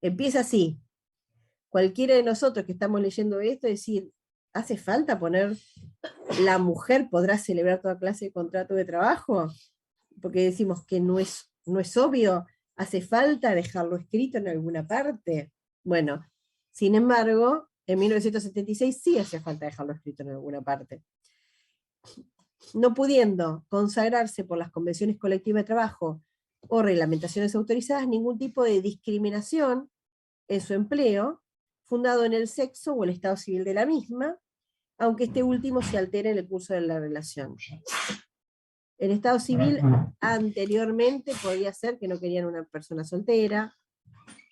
Empieza así. Cualquiera de nosotros que estamos leyendo esto, es decir, ¿hace falta poner la mujer podrá celebrar toda clase de contrato de trabajo? Porque decimos que no es obvio, ¿hace falta dejarlo escrito en alguna parte? Bueno, sin embargo, en 1976 sí hacía falta dejarlo escrito en alguna parte. No pudiendo consagrarse por las convenciones colectivas de trabajo o reglamentaciones autorizadas ningún tipo de discriminación en su empleo, fundado en el sexo o el estado civil de la misma, aunque este último se altere en el curso de la relación. El estado civil anteriormente podía ser que no querían una persona soltera,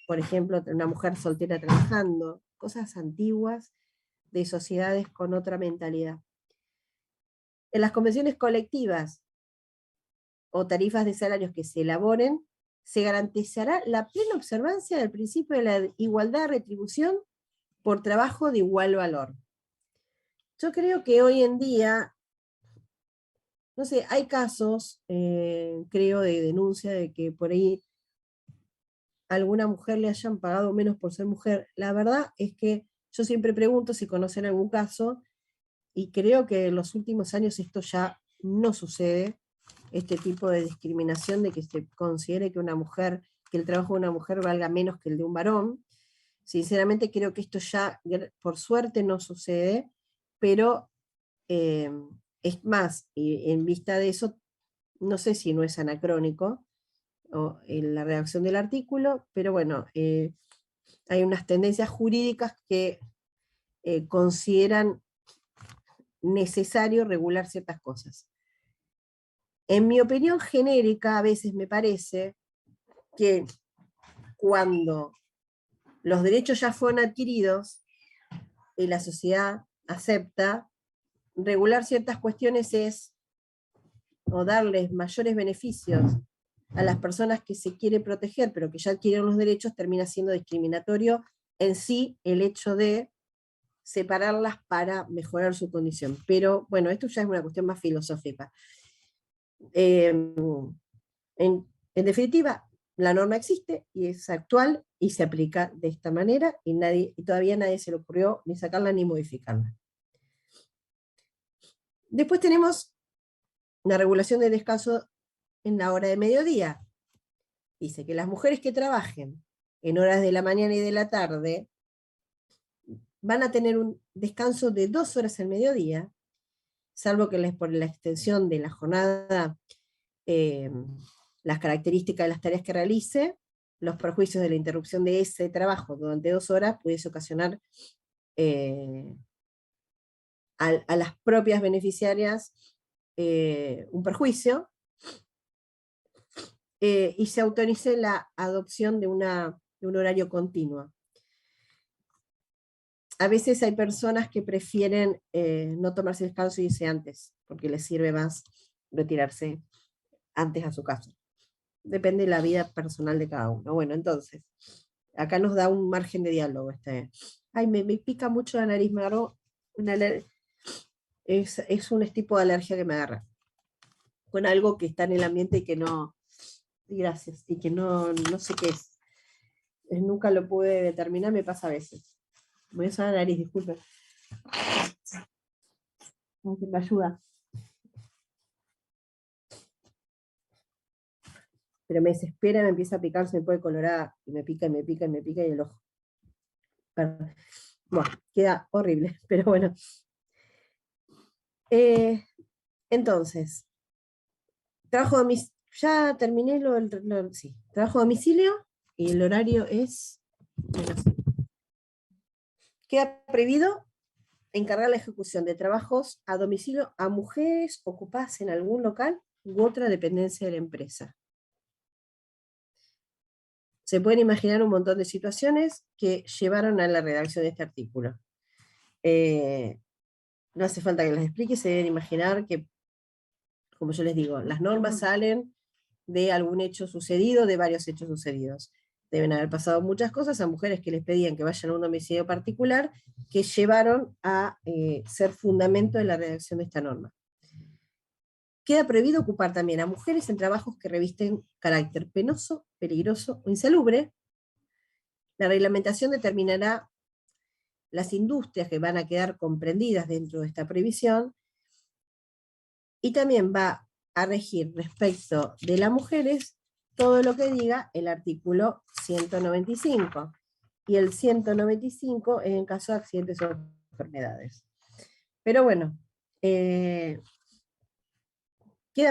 por ejemplo, una mujer soltera trabajando, cosas antiguas de sociedades con otra mentalidad. En las convenciones colectivas o tarifas de salarios que se elaboren, se garantizará la plena observancia del principio de la igualdad de retribución por trabajo de igual valor. Yo creo que hoy en día, no sé, hay casos, creo, de denuncia de que por ahí a alguna mujer le hayan pagado menos por ser mujer. La verdad es que yo siempre pregunto si conocen algún caso, y creo que en los últimos años esto ya no sucede, este tipo de discriminación de que se considere que el trabajo de una mujer valga menos que el de un varón. Sinceramente creo que esto ya, por suerte, no sucede, pero es más, y en vista de eso, no sé si no es anacrónico en la redacción del artículo, pero bueno, hay unas tendencias jurídicas que consideran necesario regular ciertas cosas. En mi opinión genérica, a veces me parece que cuando los derechos ya fueron adquiridos y la sociedad acepta, regular ciertas cuestiones o darles mayores beneficios a las personas que se quiere proteger, pero que ya adquirieron los derechos, termina siendo discriminatorio en sí el hecho de separarlas para mejorar su condición. Pero bueno, esto ya es una cuestión más filosófica. En definitiva, la norma existe y es actual y se aplica de esta manera y todavía nadie se le ocurrió ni sacarla ni modificarla. Después tenemos la regulación de descanso en la hora de mediodía. Dice que las mujeres que trabajen en horas de la mañana y de la tarde van a tener un descanso de 2 horas al mediodía, salvo que por la extensión de la jornada, las características de las tareas que realice, los perjuicios de la interrupción de ese trabajo durante 2 horas pudiese ocasionar a las propias beneficiarias un perjuicio, y se autorice la adopción de un horario continuo. A veces hay personas que prefieren no tomarse descanso y irse antes, porque les sirve más retirarse antes a su casa. Depende de la vida personal de cada uno. Bueno, entonces, acá nos da un margen de diálogo. Ay, me pica mucho la nariz, me agarró es un tipo de alergia que me agarra. Con algo que está en el ambiente y que no, gracias, y que no sé qué es. Nunca lo pude determinar, me pasa a veces. Voy a usar la nariz, disculpen. Aunque me ayuda. Pero me desespera, me empieza a picar, se me pone colorada, y me pica, y me pica, y me pica, y el ojo. Perdón. Bueno, queda horrible, pero bueno. Entonces, trabajo a ya terminé sí, trabajo a domicilio, y el horario es... Queda prohibido encargar la ejecución de trabajos a domicilio a mujeres ocupadas en algún local u otra dependencia de la empresa. Se pueden imaginar un montón de situaciones que llevaron a la redacción de este artículo. No hace falta que las explique, se deben imaginar que, como yo les digo, las normas salen de algún hecho sucedido, de varios hechos sucedidos. Deben haber pasado muchas cosas a mujeres que les pedían que vayan a un domicilio particular, que llevaron a ser fundamento de la redacción de esta norma. Queda prohibido ocupar también a mujeres en trabajos que revisten carácter penoso, peligroso o insalubre. La reglamentación determinará las industrias que van a quedar comprendidas dentro de esta prohibición, y también va a regir respecto de las mujeres todo lo que diga el artículo 195, y el 195 es en caso de accidentes o enfermedades. Pero bueno, queda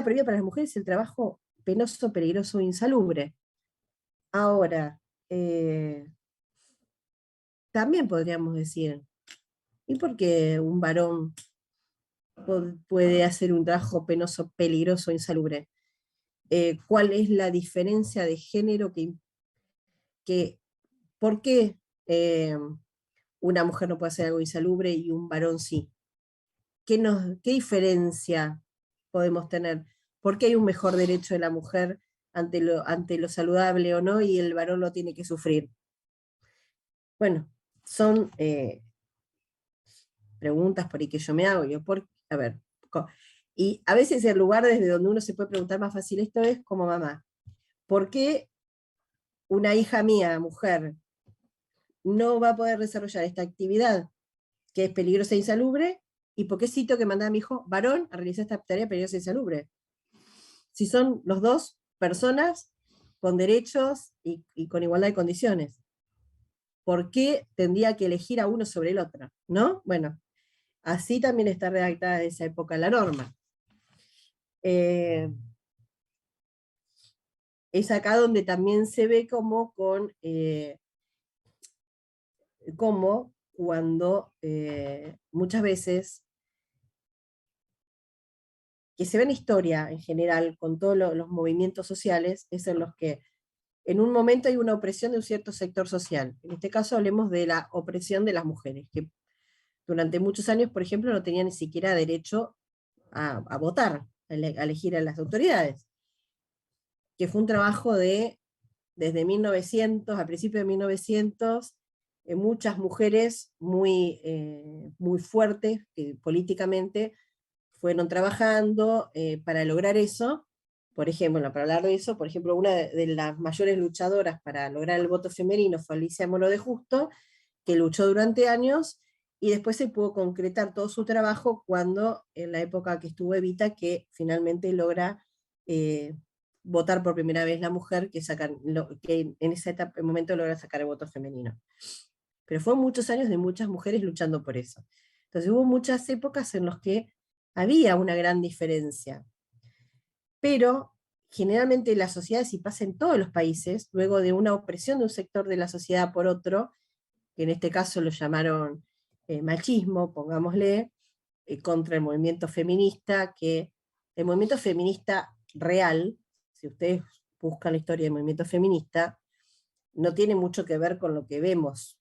prohibido para las mujeres el trabajo penoso, peligroso o insalubre. Ahora, también podríamos decir, ¿y por qué un varón puede hacer un trabajo penoso, peligroso o insalubre? ¿Cuál es la diferencia de género por qué una mujer no puede hacer algo insalubre y un varón sí? ¿Qué diferencia podemos tener? ¿Por qué hay un mejor derecho de la mujer ante lo saludable o no, y el varón lo tiene que sufrir? Bueno, son preguntas por ahí que yo me hago. Y a veces el lugar desde donde uno se puede preguntar más fácil esto es como mamá. ¿Por qué una hija mía, mujer, no va a poder desarrollar esta actividad que es peligrosa e insalubre? ¿Y por qué cito que mandaba a mi hijo varón a realizar esta tarea peligrosa e insalubre? Si son los dos personas con derechos y con igualdad de condiciones. ¿Por qué tendría que elegir a uno sobre el otro? ¿No? Bueno, así también está redactada en esa época la norma. Es acá donde también se ve como cuando muchas veces, que se ve en historia en general, con todos los movimientos sociales, es en los que en un momento hay una opresión de un cierto sector social. En este caso hablemos de la opresión de las mujeres, que durante muchos años, por ejemplo, no tenían ni siquiera derecho a votar, a elegir a las autoridades, que fue un trabajo desde 1900, a principios de 1900, muchas mujeres muy fuertes políticamente fueron trabajando para lograr eso. Por ejemplo, para hablar de eso, por ejemplo, una de las mayores luchadoras para lograr el voto femenino fue Alicia Moro de Justo, que luchó durante años, y después se pudo concretar todo su trabajo cuando, en la época que estuvo Evita, que finalmente logra votar por primera vez la mujer, que en ese momento logra sacar el voto femenino. Pero fueron muchos años de muchas mujeres luchando por eso. Entonces hubo muchas épocas en las que había una gran diferencia. Pero generalmente la sociedad, si pasa en todos los países, luego de una opresión de un sector de la sociedad por otro, que en este caso lo llamaron machismo, pongámosle, contra el movimiento feminista, que el movimiento feminista real, si ustedes buscan la historia del movimiento feminista, no tiene mucho que ver con lo que vemos,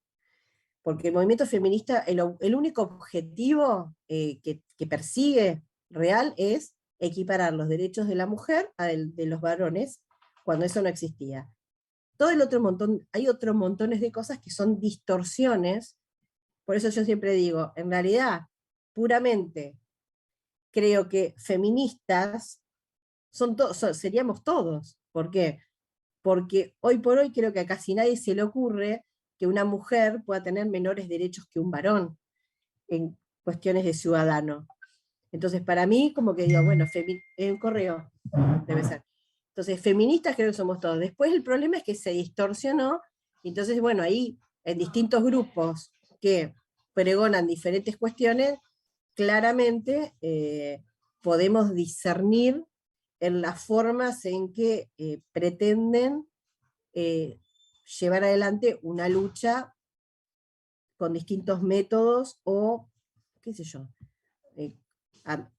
porque el movimiento feminista, el único objetivo que persigue real es equiparar los derechos de la mujer a de los varones, cuando eso no existía. Todo el otro montón, hay otros montones de cosas que son distorsiones. Por eso yo siempre digo, en realidad, puramente, creo que feministas seríamos todos. ¿Por qué? Porque hoy por hoy creo que a casi nadie se le ocurre que una mujer pueda tener menores derechos que un varón en cuestiones de ciudadano. Entonces, para mí, como que digo, bueno, un correo debe ser. Entonces, feministas creo que somos todos. Después el problema es que se distorsionó, entonces, bueno, ahí en distintos grupos que pregonan diferentes cuestiones, claramente podemos discernir en las formas en que pretenden llevar adelante una lucha con distintos métodos o, qué sé yo.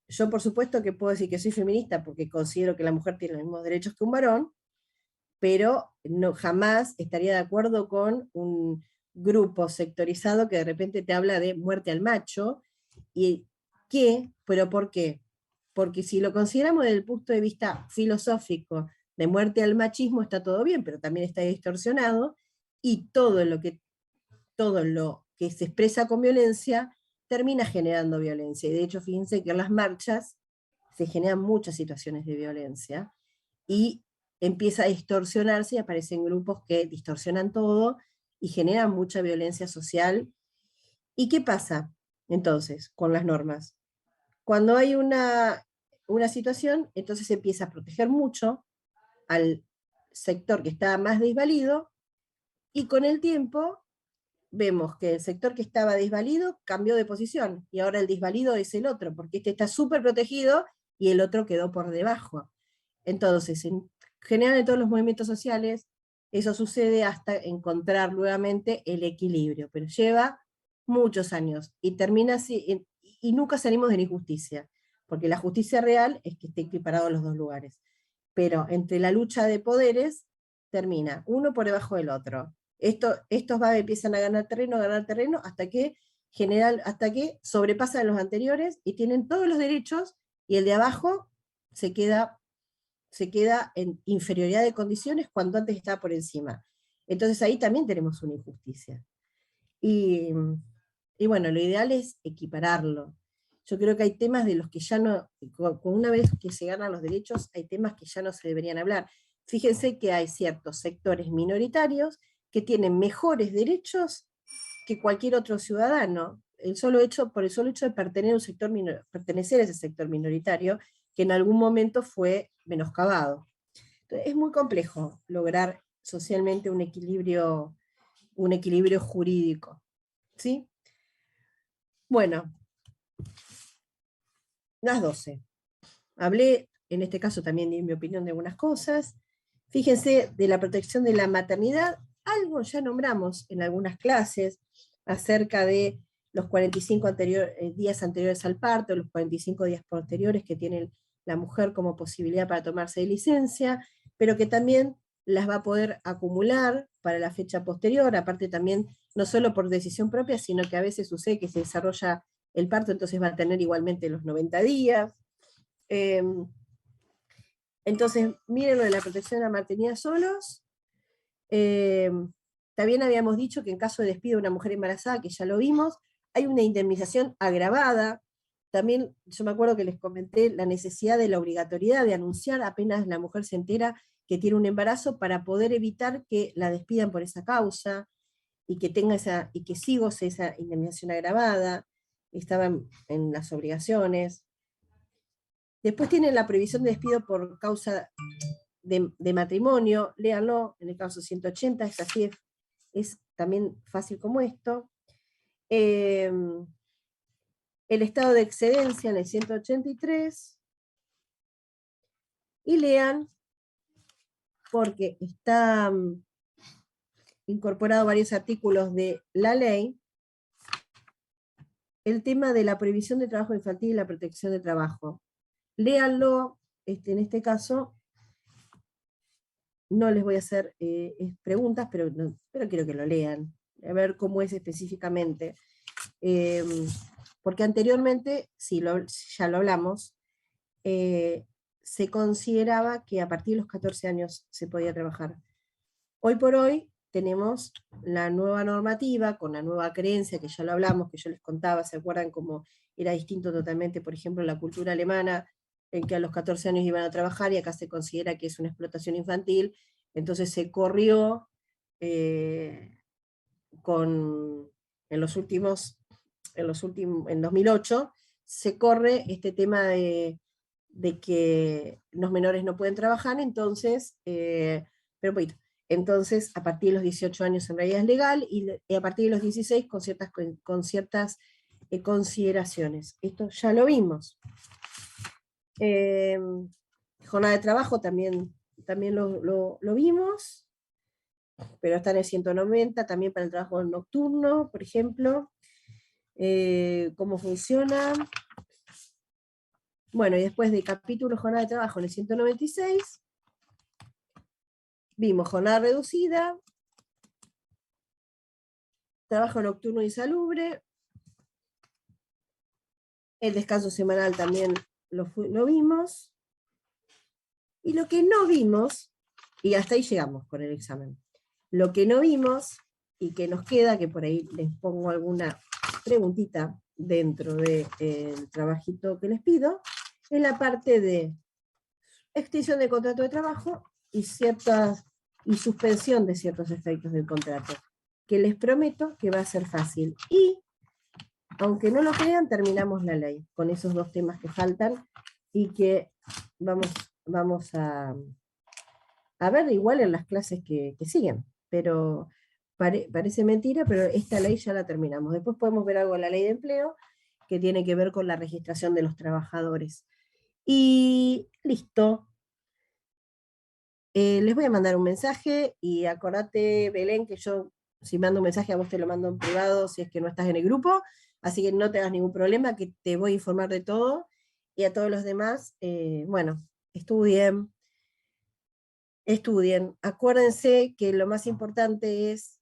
Yo por supuesto que puedo decir que soy feminista porque considero que la mujer tiene los mismos derechos que un varón, pero jamás estaría de acuerdo con un grupo sectorizado que de repente te habla de muerte al macho. ¿Pero por qué? Porque si lo consideramos desde el punto de vista filosófico de muerte al machismo, está todo bien, pero también está distorsionado, y todo lo que se expresa con violencia termina generando violencia. Y de hecho, fíjense que en las marchas se generan muchas situaciones de violencia, y empieza a distorsionarse y aparecen grupos que distorsionan todo y generan mucha violencia social, ¿Y qué pasa entonces con las normas? Cuando hay una situación, entonces se empieza a proteger mucho al sector que está más desvalido, y con el tiempo vemos que el sector que estaba desvalido cambió de posición, y ahora el desvalido es el otro, porque este está súper protegido y el otro quedó por debajo. Entonces, en general en todos los movimientos sociales, eso sucede hasta encontrar nuevamente el equilibrio, pero lleva muchos años, y termina así, y nunca salimos de la injusticia, porque la justicia real es que esté equiparado en los dos lugares. Pero entre la lucha de poderes, termina uno por debajo del otro. Estos empiezan a ganar terreno, hasta que sobrepasan a los anteriores y tienen todos los derechos, y el de abajo se queda en inferioridad de condiciones cuando antes estaba por encima. Entonces ahí también tenemos una injusticia. Y bueno, lo ideal es equipararlo. Yo creo que hay temas de los que ya no, una vez que se ganan los derechos, hay temas que ya no se deberían hablar. Fíjense que hay ciertos sectores minoritarios que tienen mejores derechos que cualquier otro ciudadano, por el solo hecho de pertenecer a ese sector minoritario, que en algún momento fue menoscabado. Entonces, es muy complejo lograr socialmente un equilibrio jurídico, ¿sí? Bueno, las 12. Hablé, en este caso también di mi opinión de algunas cosas. Fíjense, de la protección de la maternidad, algo ya nombramos en algunas clases, acerca de los 45 días anteriores al parto, los 45 días posteriores que tiene la mujer como posibilidad para tomarse de licencia, pero que también las va a poder acumular para la fecha posterior, aparte también, no solo por decisión propia, sino que a veces sucede que se desarrolla el parto, entonces va a tener igualmente los 90 días. Entonces, miren lo de la protección de la maternidad solos. También habíamos dicho que en caso de despido de una mujer embarazada, que ya lo vimos, hay una indemnización agravada. También yo me acuerdo que les comenté la necesidad de la obligatoriedad de anunciar apenas la mujer se entera que tiene un embarazo, para poder evitar que la despidan por esa causa, y que sí goce esa indemnización agravada. Estaba en las obligaciones. Después tienen la prohibición de despido por causa de matrimonio, léanlo, en el caso 180, es así, es también fácil como esto. El estado de excedencia en el 183, y lean, porque está incorporado varios artículos de la ley, el tema de la prohibición de trabajo infantil y la protección de trabajo. Léanlo, en este caso, no les voy a hacer preguntas, pero quiero que lo lean, a ver cómo es específicamente. Porque anteriormente, ya lo hablamos, se consideraba que a partir de los 14 años se podía trabajar. Hoy por hoy tenemos la nueva normativa, con la nueva creencia, que ya lo hablamos, que yo les contaba, ¿se acuerdan cómo era distinto totalmente, por ejemplo, la cultura alemana, en que a los 14 años iban a trabajar, y acá se considera que es una explotación infantil? Entonces se corrió en 2008, se corre este tema de que los menores no pueden trabajar, entonces, entonces a partir de los 18 años en realidad es legal, y a partir de los 16 con ciertas consideraciones. Esto ya lo vimos. Jornada de trabajo también lo vimos, pero está en el 190, también para el trabajo nocturno, por ejemplo. ¿Cómo funciona? Bueno, y después de capítulo jornada de trabajo en el 196, vimos jornada reducida, trabajo nocturno insalubre, el descanso semanal también lo vimos, y lo que no vimos, y hasta ahí llegamos con el examen, lo que no vimos y que nos queda, que por ahí les pongo alguna preguntita dentro del trabajito que les pido, es la parte de extinción del contrato de trabajo y suspensión de ciertos efectos del contrato, que les prometo que va a ser fácil. Y aunque no lo crean, terminamos la ley con esos 2 temas que faltan y que vamos a ver igual en las clases que siguen, pero parece mentira, pero esta ley ya la terminamos. Después podemos ver algo de la ley de empleo, que tiene que ver con la registración de los trabajadores. Y listo. Les voy a mandar un mensaje y acordate, Belén, que yo si mando un mensaje a vos te lo mando en privado si es que no estás en el grupo, así que no te hagas ningún problema, que te voy a informar de todo. Y a todos los demás, bueno, estudien. Acuérdense que lo más importante es